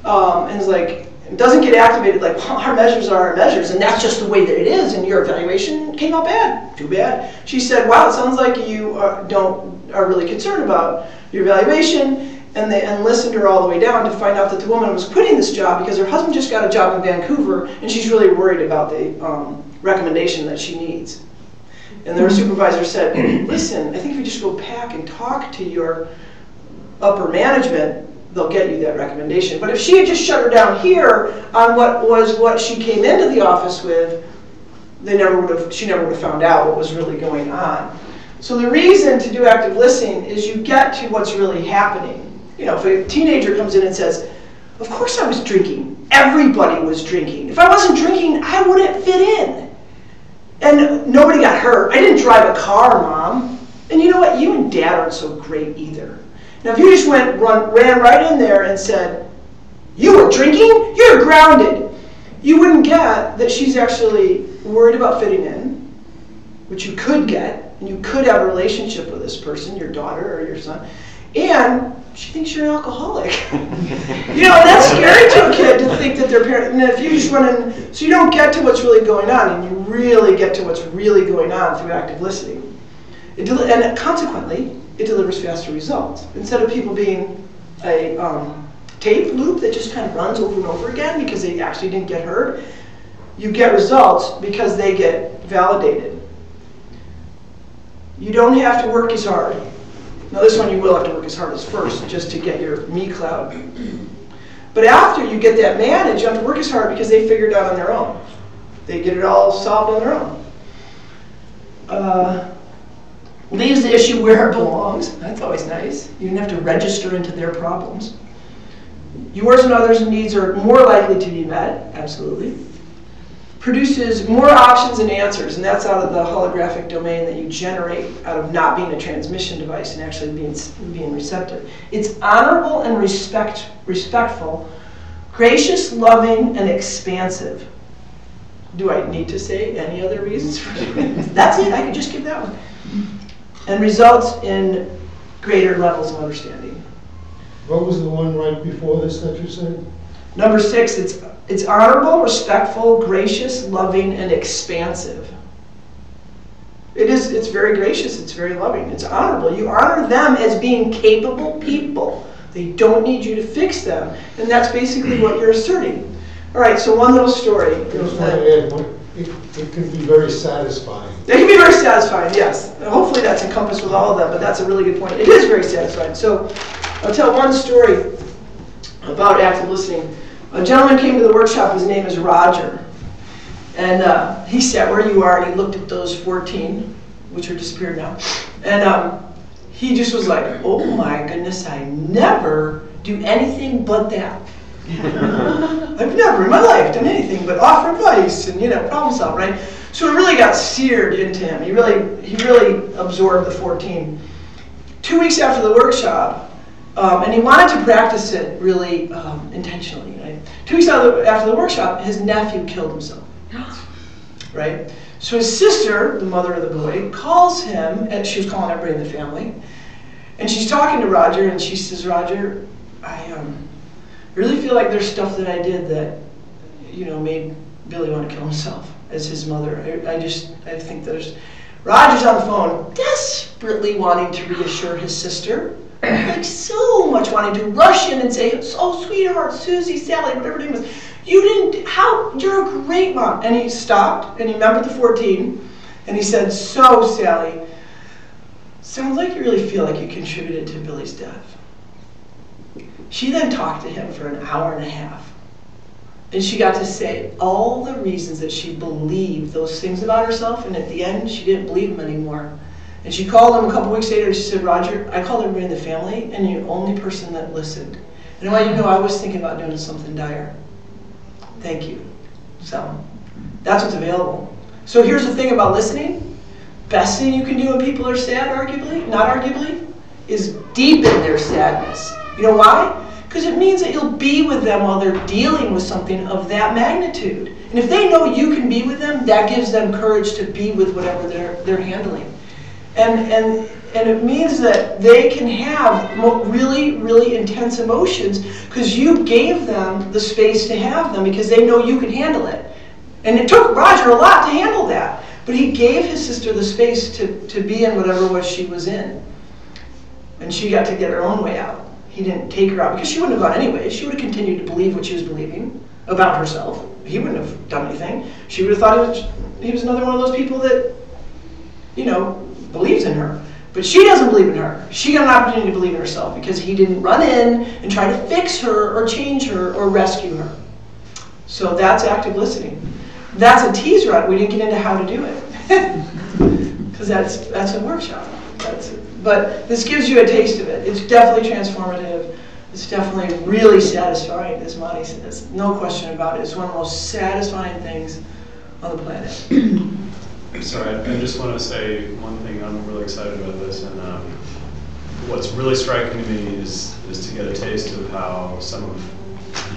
and is like, doesn't get activated like, well, our measures are our measures, and that's just the way that it is, and your evaluation came out bad. Too bad. She said, wow, it sounds like you are really concerned about your evaluation, and listened her all the way down to find out that the woman was quitting this job because her husband just got a job in Vancouver, and she's really worried about the recommendation that she needs. And their supervisor said, listen, I think if you just go back and talk to your upper management, they'll get you that recommendation. But if she had just shut her down here on what she came into the office with, she never would have found out what was really going on. So the reason to do active listening is you get to what's really happening. You know, if a teenager comes in and says, of course I was drinking. Everybody was drinking. If I wasn't drinking, I wouldn't fit in. And nobody got hurt. I didn't drive a car, Mom. And you know what? You and Dad aren't so great either. Now, if you just ran right in there and said, you were drinking? You're grounded. You wouldn't get that she's actually worried about fitting in, which you could get, and you could have a relationship with this person, your daughter or your son, and she thinks you're an alcoholic. You know, and that's scary to a kid to think that their parent, and if you just run in, so you don't get to what's really going on, and you really get to what's really going on through active listening. And consequently, it delivers faster results. Instead of people being a tape loop that just kind of runs over and over again because they actually didn't get heard, you get results because they get validated. You don't have to work as hard. Now this one you will have to work as hard as first just to get your me cloud. But after you get that managed, you have to work as hard because they figure it out on their own. They get it all solved on their own. Leaves the issue where it belongs. That's always nice. You didn't have to register into their problems. Yours and others' needs are more likely to be met. Absolutely. Produces more options and answers, and that's out of the holographic domain that you generate out of not being a transmission device and actually being receptive. It's honorable and respectful, gracious, loving, and expansive. Do I need to say any other reasons for it? That's it. I could just give that one. and results in greater levels of understanding. What was the one right before this that you said? Number 6, it's honorable, respectful, gracious, loving, and expansive. It's very gracious, it's very loving, it's honorable. You honor them as being capable people. They don't need you to fix them, and that's basically what you're asserting. All right, so one little story. I just want to add, it can be very satisfying. It can be very satisfying, yes. And hopefully that's encompassed with all of them, but that's a really good point. It is very satisfying. So I'll tell one story about active listening. A gentleman came to the workshop, his name is Roger. And he sat where you are, and he looked at those 14, which are disappeared now. And he just was like, oh my goodness, I never do anything but that. I've never in my life done anything but offer advice and, problem solve, right? So it really got seared into him. He really absorbed the 14. 2 weeks after the workshop, and he wanted to practice it really intentionally, right? 2 weeks after the workshop, his nephew killed himself, right? So his sister, the mother of the boy, calls him, and she was calling everybody in the family, and she's talking to Roger, and she says, Roger, I really feel like there's stuff that I did that, made Billy want to kill himself as his mother. I think there's... Roger's on the phone, desperately wanting to reassure his sister, like so much wanting to rush in and say, oh, sweetheart, Susie, Sally, whatever her name was, you're a great mom. And he stopped, and he remembered the 14, and he said, so, Sally, sounds like you really feel like you contributed to Billy's death. She then talked to him for an hour and a half. And she got to say all the reasons that she believed those things about herself, and at the end, she didn't believe them anymore. And she called him a couple weeks later, and she said, Roger, I called everybody in the family, and you're the only person that listened. And I want you to know I was thinking about doing something dire. Thank you. So, that's what's available. So here's the thing about listening. Best thing you can do when people are sad, arguably, not arguably, is deepen their sadness. You know why? Because it means that you'll be with them while they're dealing with something of that magnitude. And if they know you can be with them, that gives them courage to be with whatever they're handling. And it means that they can have really, really intense emotions because you gave them the space to have them because they know you can handle it. And it took Roger a lot to handle that. But he gave his sister the space to be in whatever was she was in. And she got to get her own way out. He didn't take her out because she wouldn't have gone anyway. She would have continued to believe what she was believing about herself. He wouldn't have done anything. She would have thought he was another one of those people that, believes in her. But she doesn't believe in her. She got an opportunity to believe in herself because he didn't run in and try to fix her or change her or rescue her. So that's active listening. That's a teaser. We didn't get into how to do it because that's a workshop. But this gives you a taste of it. It's definitely transformative. It's definitely really satisfying, as Monty says. No question about it. It's one of the most satisfying things on the planet. Sorry, I just want to say one thing. I'm really excited about this, and what's really striking to me is to get a taste of how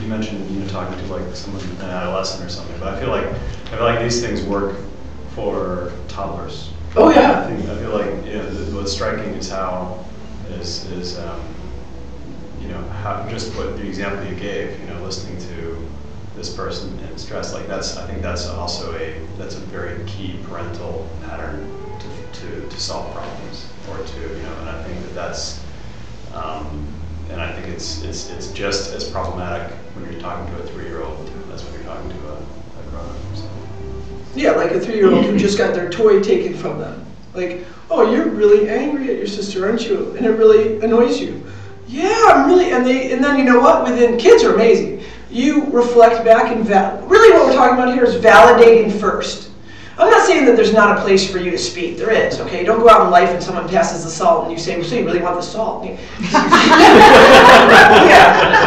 you mentioned talking to like someone, an adolescent or something. But I feel like these things work for toddlers. Oh yeah. I feel like what's striking is how just what the example you gave, listening to this person in stress, like I think that's also a very key parental pattern to solve problems or and I think that's and I think it's just as problematic when you're talking to a 3-year-old as when you're talking to a grown-up. So. Yeah, like a 3-year-old who just got their toy taken from them. Like, oh, you're really angry at your sister, aren't you? And it really annoys you. Yeah, I'm really, and then you know what? Kids are amazing. You reflect back and really what we're talking about here is validating first. I'm not saying that there's not a place for you to speak. There is, okay? Don't go out in life and someone passes the salt and you say, well, so you really want the salt? Yeah,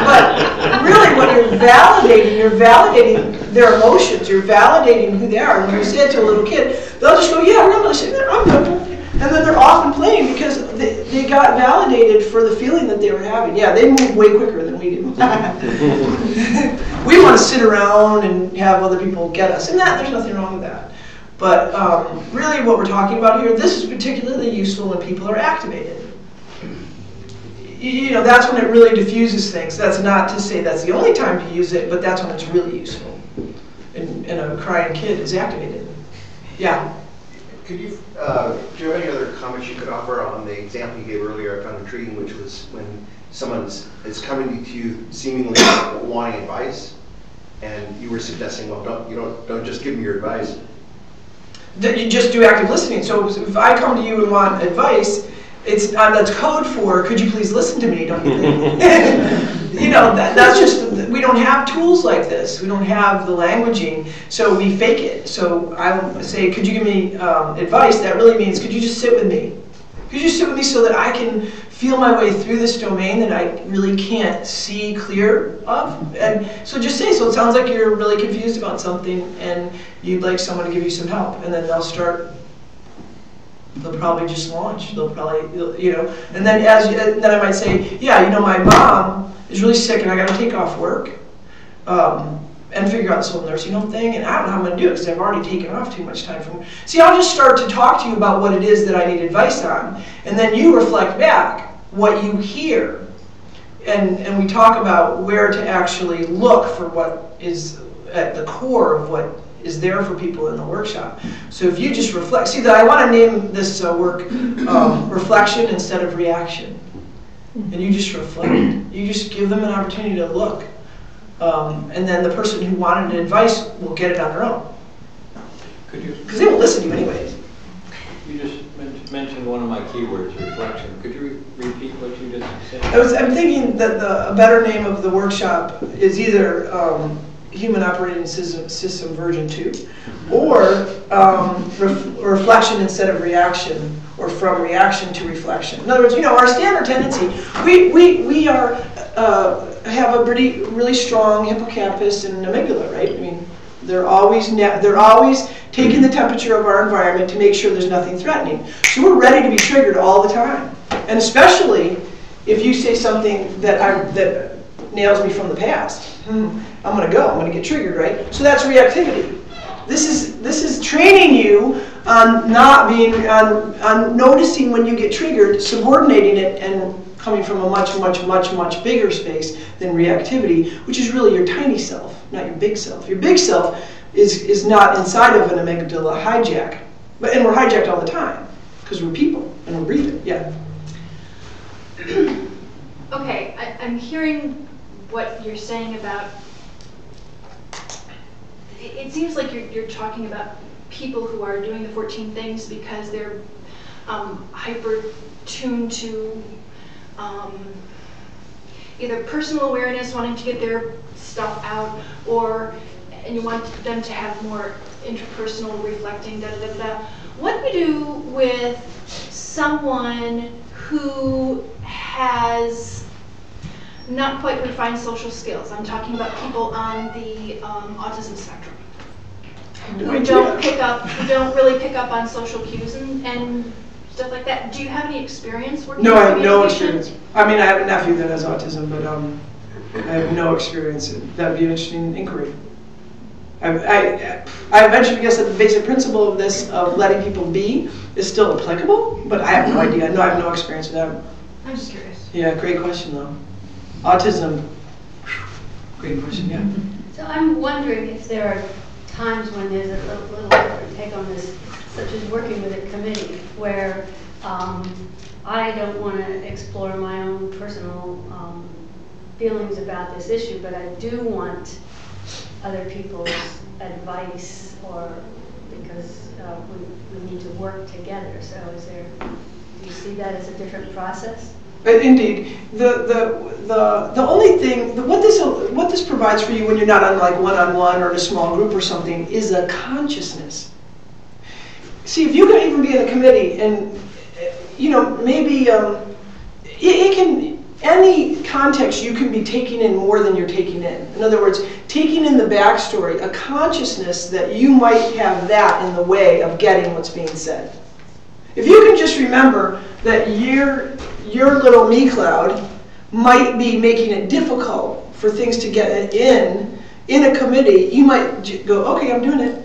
but really what you're validating their emotions. You're validating who they are. And when you say it to a little kid, they'll just go, yeah, really, I'm good. And then they're off and playing because they got validated for the feeling that they were having. Yeah, they move way quicker than we do. We want to sit around and have other people get us. And there's nothing wrong with that. But really what we're talking about here, this is particularly useful when people are activated. You know, that's when it really diffuses things. That's not to say that's the only time to use it, but that's when it's really useful. And a crying kid is activated. Yeah? Could you, do you have any other comments you could offer on the example you gave earlier? I found intriguing, which was when someone is coming to you seemingly wanting advice, and you were suggesting, well, don't just give me your advice. You just do active listening. So if I come to you and want advice, that's code for, could you please listen to me, don't you think? You know, that's just, we don't have tools like this. We don't have the languaging, so we fake it. So I say, could you give me advice? That really means, could you just sit with me? Could you sit with me so that I can feel my way through this domain that I really can't see clear of? And so just say, so it sounds like you're really confused about something and you'd like someone to give you some help. And then they'll probably just launch. They'll probably, you know, and then then I might say, yeah, you know, my mom is really sick and I got to take off work and figure out this whole nursing home thing, and I don't know how I'm going to do it because I've already taken off too much time from. See, I'll just start to talk to you about what it is that I need advice on, and then you reflect back what you hear, and we talk about where to actually look for what is at the core of what is there for people in the workshop. So if you just reflect, see that I want to name this work reflection instead of reaction. And you just reflect. You just give them an opportunity to look. And then the person who wanted advice will get it on their own. Could you? Because they will listen to you anyways. You just mentioned one of my keywords, reflection. Could you repeat what you just said? I'm thinking that a better name of the workshop is either Human Operating System Version 2, or reflection instead of reaction, or from reaction to reflection. In other words, you know, our standard tendency, we have a really strong hippocampus and amygdala, right? I mean, they're always taking the temperature of our environment to make sure there's nothing threatening. So we're ready to be triggered all the time, and especially if you say something that nails me from the past. I'm going to go. I'm going to get triggered, right? So that's reactivity. This is training you on not being on noticing when you get triggered, subordinating it, and coming from a much bigger space than reactivity, which is really your tiny self, not your big self. Your big self is not inside of an amygdala hijack, and we're hijacked all the time because we're people and we're breathing. Yeah. Okay, I'm hearing what you're saying about. It seems like you're talking about people who are doing the 14 things because they're hyper tuned to either personal awareness, wanting to get their stuff out, and you want them to have more interpersonal reflecting, What do you do with someone who has not quite refined social skills? I'm talking about people on the autism spectrum who don't really pick up on social cues and stuff like that. Do you have any experience working? No, I have no experience. I mean, I have a nephew that has autism, but I have no experience. That'd be an interesting inquiry. I eventually guess that the basic principle of this, of letting people be, is still applicable, but I have no idea. No, I have no experience with that. I'm just curious. Yeah, great question though. Autism, great question, yeah. So I'm wondering if there are times when there's a little different take on this, such as working with a committee, where I don't want to explore my own personal feelings about this issue, but I do want other people's advice, or because we need to work together. So do you see that as a different process? Indeed, the only thing, what this provides for you when you're not on like one-on-one or in a small group or something is a consciousness. See, if you can even be in a committee and, you know, maybe it can, any context you can be taking in more than you're taking in. In other words, taking in the backstory, a consciousness that you might have that in the way of getting what's being said. If you can just remember that your little me cloud might be making it difficult for things to get in a committee, you might go, okay, I'm doing it.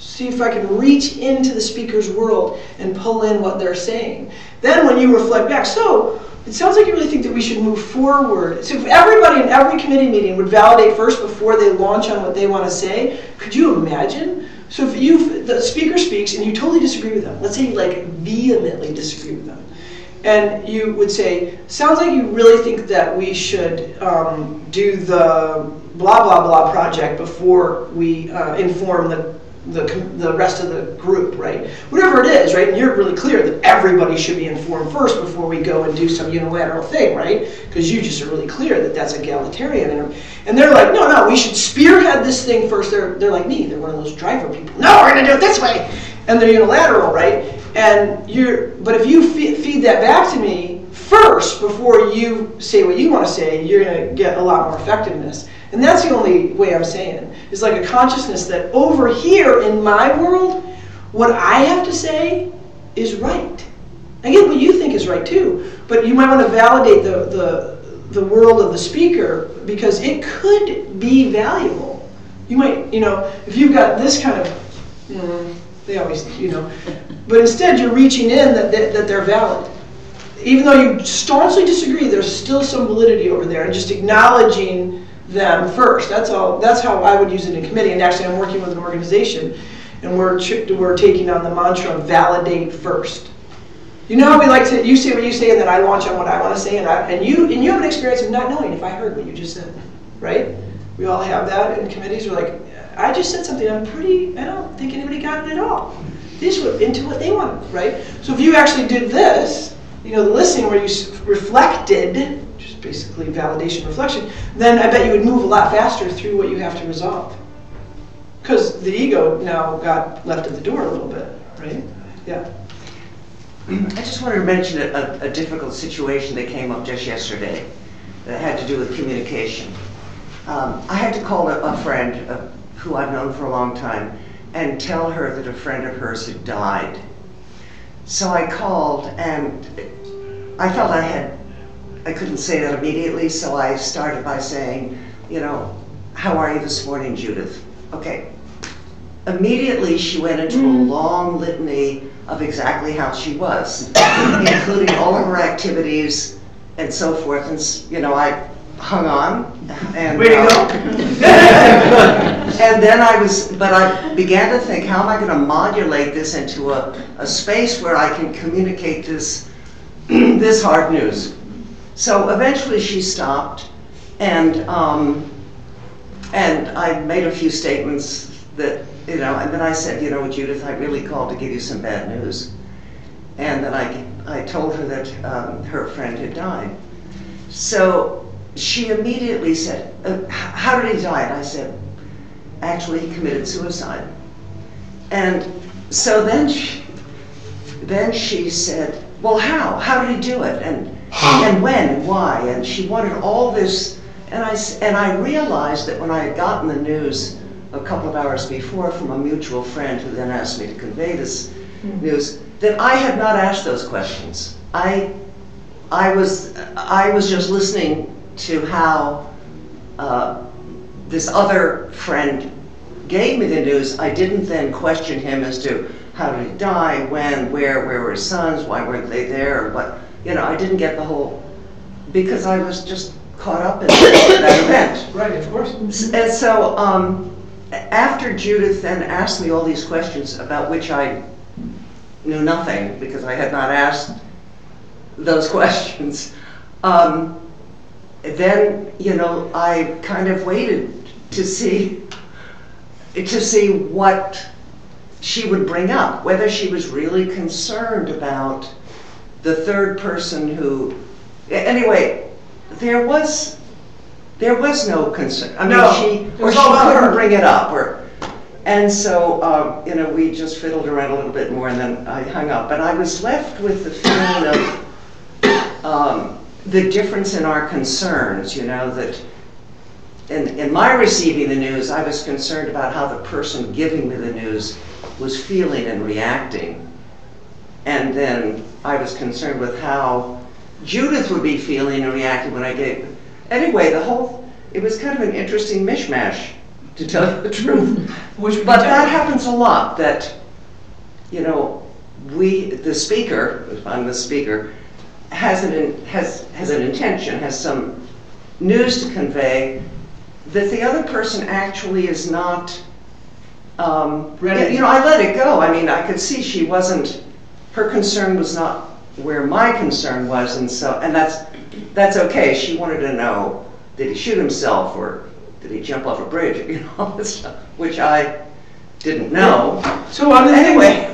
See if I can reach into the speaker's world and pull in what they're saying. Then when you reflect back, so it sounds like you really think that we should move forward. So if everybody in every committee meeting would validate first before they launch on what they want to say, could you imagine? So if the speaker speaks and you totally disagree with them, let's say you like vehemently disagree with them, and you would say, sounds like you really think that we should do the blah, blah, blah project before we inform the rest of the group, right? Whatever it is, right? And you're really clear that everybody should be informed first before we go and do some unilateral thing, right? Because you just are really clear that that's egalitarian. And they're like, no, we should spearhead this thing first. They're like me. They're one of those driver people. No, we're going to do it this way. And they're unilateral, right? But if you feed that back to me first before you say what you want to say, you're going to get a lot more effectiveness. And that's the only way I'm saying. It's like a consciousness that over here in my world, what I have to say is right. I get what you think is right too, but you might want to validate the world of the speaker because it could be valuable. You might, if you've got this kind of, they always, but instead you're reaching in that they're valid. Even though you staunchly disagree, there's still some validity over there, and just acknowledging them first. That's all. That's how I would use it in committee. And actually, I'm working with an organization, and we're taking on the mantra of validate first. You know how we like to, you say what you say, and then I launch on what I want to say, and you have an experience of not knowing if I heard what you just said, right? We all have that in committees. We're like, I just said something. I don't think anybody got it at all. They just went into what they wanted, right? So if you actually did this, the listening where you reflected, basically validation reflection, then I bet you would move a lot faster through what you have to resolve. Because the ego now got left at the door a little bit, right? Yeah. I just wanted to mention a difficult situation that came up just yesterday that had to do with communication. I had to call a friend who I've known for a long time and tell her that a friend of hers had died. So I called, and I felt I couldn't say that immediately, so I started by saying, how are you this morning, Judith? Okay. Immediately she went into a long litany of exactly how she was, including all of her activities and so forth. And I hung on. And, way to go. And then I began to think, how am I going to modulate this into a space where I can communicate this hard news? So eventually she stopped, and I made a few statements that, and then I said, Judith, I really called to give you some bad news. And then I told her that her friend had died. So she immediately said, how did he die? And I said, actually, he committed suicide. And so then she said, well, how? How did he do it? And when, and why? And she wanted all this, and I realized that when I had gotten the news a couple of hours before from a mutual friend who then asked me to convey this news, that I had not asked those questions. I was just listening to how this other friend gave me the news. I didn't then question him as to how did he die, when, where were his sons, why weren't they there, or what. I didn't get the whole, because I was just caught up in that event. Right, of course. And so after Judith then asked me all these questions about which I knew nothing because I had not asked those questions, then I kind of waited to see what she would bring up, whether she was really concerned about the third person who, anyway, there was no concern. I mean, she couldn't bring it up, and so we just fiddled around a little bit more, and then I hung up. But I was left with the feeling of the difference in our concerns. That in my receiving the news, I was concerned about how the person giving me the news was feeling and reacting. And then I was concerned with how Judith would be feeling and reacting when I gave. Anyway, it was kind of an interesting mishmash. to tell you the truth. Which But that happens a lot, that, you know, the speaker, if I'm the speaker, has an intention, has some news to convey that the other person actually is not ready. You know, I let it go. I mean, I could see she wasn't, her concern was not where my concern was, and that's okay. She wanted to know, did he shoot himself or did he jump off a bridge? You know, all this stuff, which I didn't know. So anyway,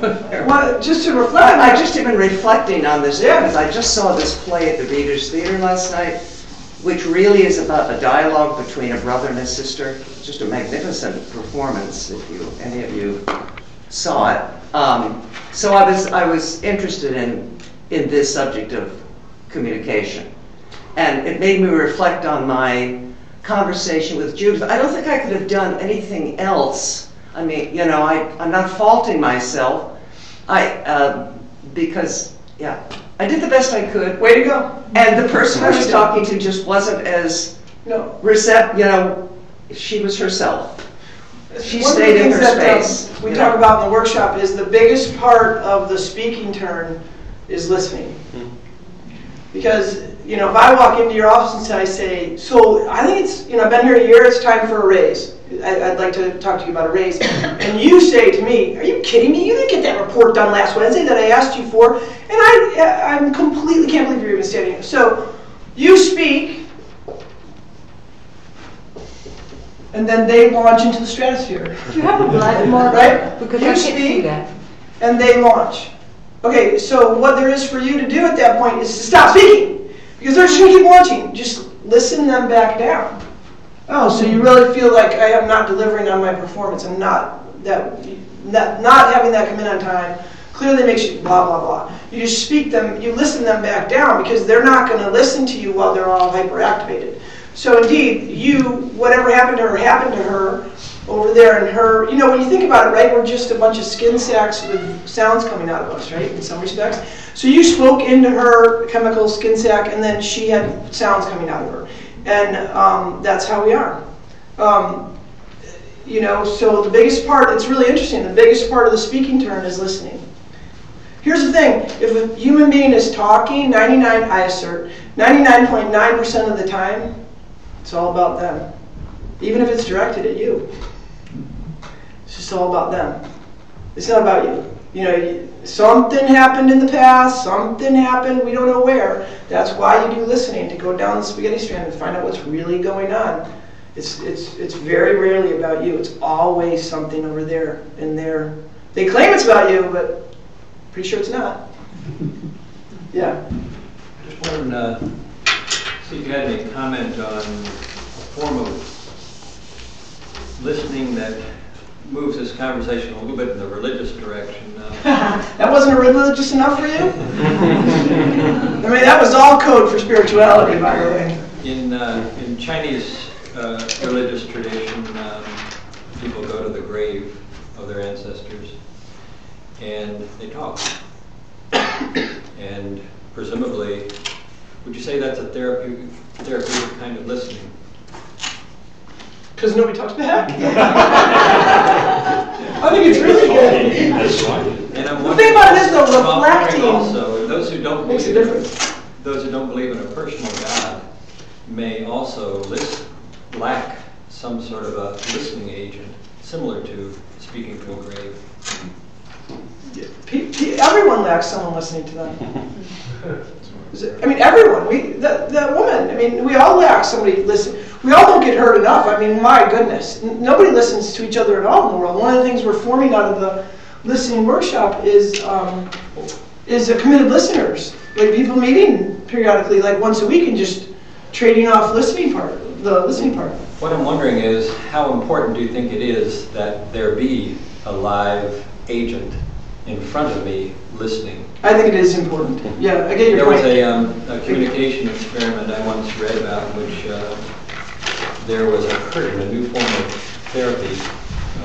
just to reflect. I just have been reflecting on this because I just saw this play at the Reader's Theater last night, which really is about a dialogue between a brother and a sister. It's just a magnificent performance, if any of you saw it. So I was interested in this subject of communication. And it made me reflect on my conversation with Judith. I don't think I could have done anything else. I mean, you know, I'm not faulting myself. Because, yeah, I did the best I could. Way to go. And the person I was talking to just wasn't as receptive, you know, she was herself. She stayed in her space. We talk about in the workshop is the biggest part of the speaking turn is listening. Because, you know, if I walk into your office and I say, so I think it's, you know, I've been here a year, it's time for a raise. I'd like to talk to you about a raise. And you say to me, are you kidding me? You didn't get that report done last Wednesday that I asked you for. And I completely can't believe you're even standing here. So you speak, and then they launch into the stratosphere. Do you have a blackboard? Right? Because you I can't speak, see that. and they launch. Okay, so what there is for you to do at that point is to stop speaking. Because they're just going to keep launching. Just listen them back down. Oh, so you really feel like I am not delivering on my performance. I'm not having that come in on time. Clearly makes you blah, blah, blah. You just speak them, you listen them back down because they're not going to listen to you while they're all hyperactivated. So indeed, whatever happened to her over there, and her, you know, when you think about it, right, we're just a bunch of skin sacs with sounds coming out of us, right, in some respects. So you spoke into her chemical skin sac, and then she had sounds coming out of her. And that's how we are. You know, so the biggest part, it's really interesting, the biggest part of the speaking turn is listening. Here's the thing, if a human being is talking, 99.9% of the time, it's all about them. Even if it's directed at you. It's just all about them. It's not about you. You know, something happened in the past, something happened, we don't know where. That's why you do listening, to go down the spaghetti strand and find out what's really going on. It's very rarely about you. It's always something over there in there. They claim it's about you, but pretty sure it's not. Yeah. I just wanted to see if you had any comment on a form of listening that moves this conversation a little bit in the religious direction. That wasn't religious enough for you? I mean, that was all code for spirituality, by the way. In Chinese religious tradition, people go to the grave of their ancestors and they talk. And presumably, would you say that's a therapeutic kind of listening? Because nobody talks back? I think it's really good. And I'm the thing about it is, though, reflecting also, those who don't makes a difference. Those who don't believe in a personal God may also lack some sort of a listening agent, similar to speaking to a grave. Everyone lacks someone listening to them. I mean, everyone. That woman. I mean, we all lack somebody listening. We all don't get heard enough. I mean, my goodness. Nobody listens to each other at all in the world. One of the things we're forming out of the listening workshop is a committed listeners. Like people meeting periodically, like once a week, and just trading off the listening part. What I'm wondering is, how important do you think it is that there be a live agent in front of me listening? I think it is important. Yeah, I get your point. There was a communication experiment I once read about in which there was a curtain, a new form of therapy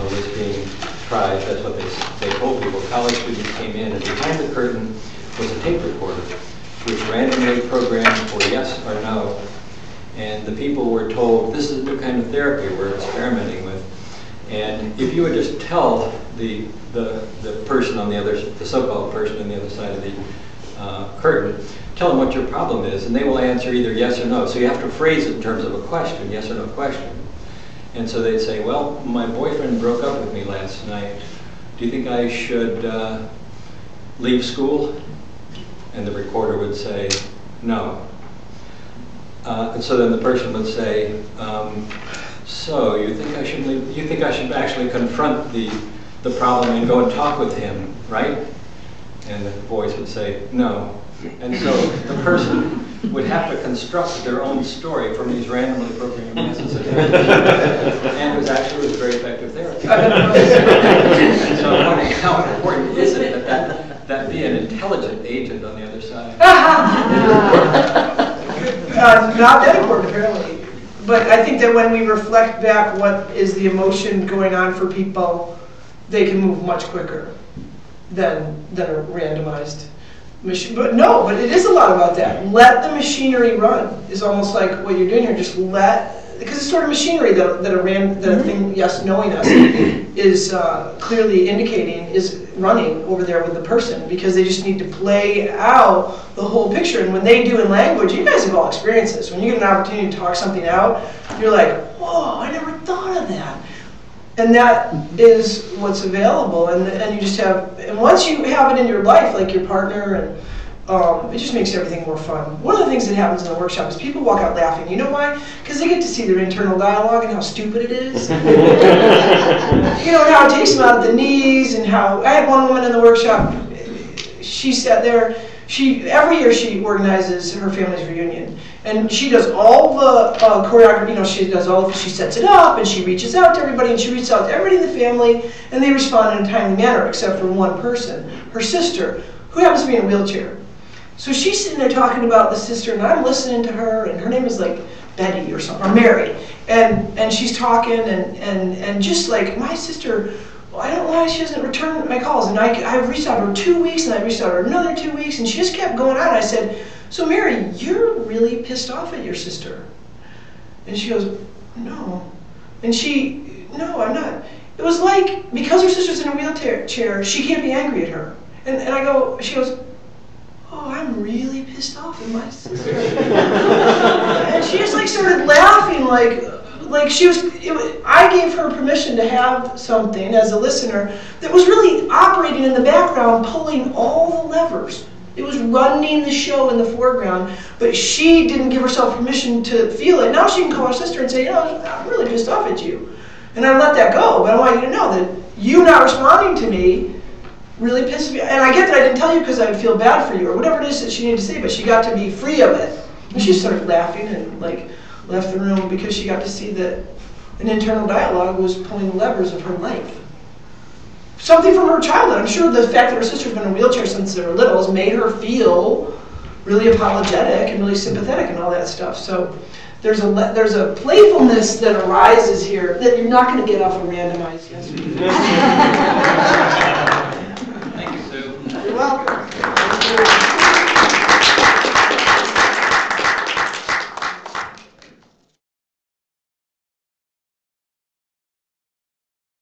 was being tried. That's what they told people. College students came in, and behind the curtain was a tape recorder, which randomly programmed for yes or no. And the people were told, this is the kind of therapy we're experimenting with. And if you would just tell the person on the other, the so-called person on the other side of the curtain, tell them what your problem is, and they will answer either yes or no. So you have to phrase it in terms of a question, yes or no question. And so they'd say, well, my boyfriend broke up with me last night. Do you think I should leave school? And the recorder would say, no. And so then the person would say, so you think I should leave? You think I should actually confront the problem and go and talk with him, right? And the voice would say, no. And so the person would have to construct their own story from these randomly programmed guesses. And it was very effective therapy. And so I'm wondering how important is it that be an intelligent agent on the other side? Not that important, apparently. But I think that when we reflect back what is the emotion going on for people, they can move much quicker than a randomized machine. But it is a lot about that. Let the machinery run is almost like what you're doing here. Just because it's sort of machinery that a thing, yes, knowing us is clearly indicating is running over there with the person, because they just need to play out the whole picture. And when they do in language, you guys have all experienced this. When you get an opportunity to talk something out, you're like, whoa, I never thought of that. And that is what's available, and you just have, and once you have it in your life, like your partner, and it just makes everything more fun. One of the things that happens in the workshop is people walk out laughing. You know why? Because they get to see their internal dialogue and how stupid it is. You know, and how it takes them out at the knees, and how, I had one woman in the workshop, she sat there, every year she organizes her family's reunion. And she does all the choreography, you know, she sets it up, and she reaches out to everybody, and she reaches out to everybody in the family, and they respond in a timely manner, except for one person, her sister, who happens to be in a wheelchair. So she's sitting there talking about the sister, and I'm listening to her, and her name is like Betty or something, or Mary. And she's talking, and just like, my sister, I don't know why she doesn't return my calls. And I've reached out to her 2 weeks, and I reached out to her another 2 weeks, and she just kept going on. I said, so Mary, you're really pissed off at your sister. And she goes, no. And no, I'm not. It was like, because her sister's in a wheelchair, she can't be angry at her. And she goes, oh, I'm really pissed off at my sister. And she just like started laughing, like she was, I gave her permission to have something as a listener that was really operating in the background, pulling all the levers. It was running the show in the foreground, but she didn't give herself permission to feel it. Now she can call her sister and say, you know, I'm really pissed off at you. And I let that go, but I want you to know that you not responding to me really pisses me off. And I get that I didn't tell you because I would feel bad for you, or whatever it is that she needed to say, but she got to be free of it. And she started laughing and like left the room because she got to see that an internal dialogue was pulling the levers of her life. Something from her childhood. I'm sure the fact that her sister's been in a wheelchair since they were little has made her feel really apologetic and really sympathetic and all that stuff. So there's a playfulness that arises here that you're not going to get off a randomized yes.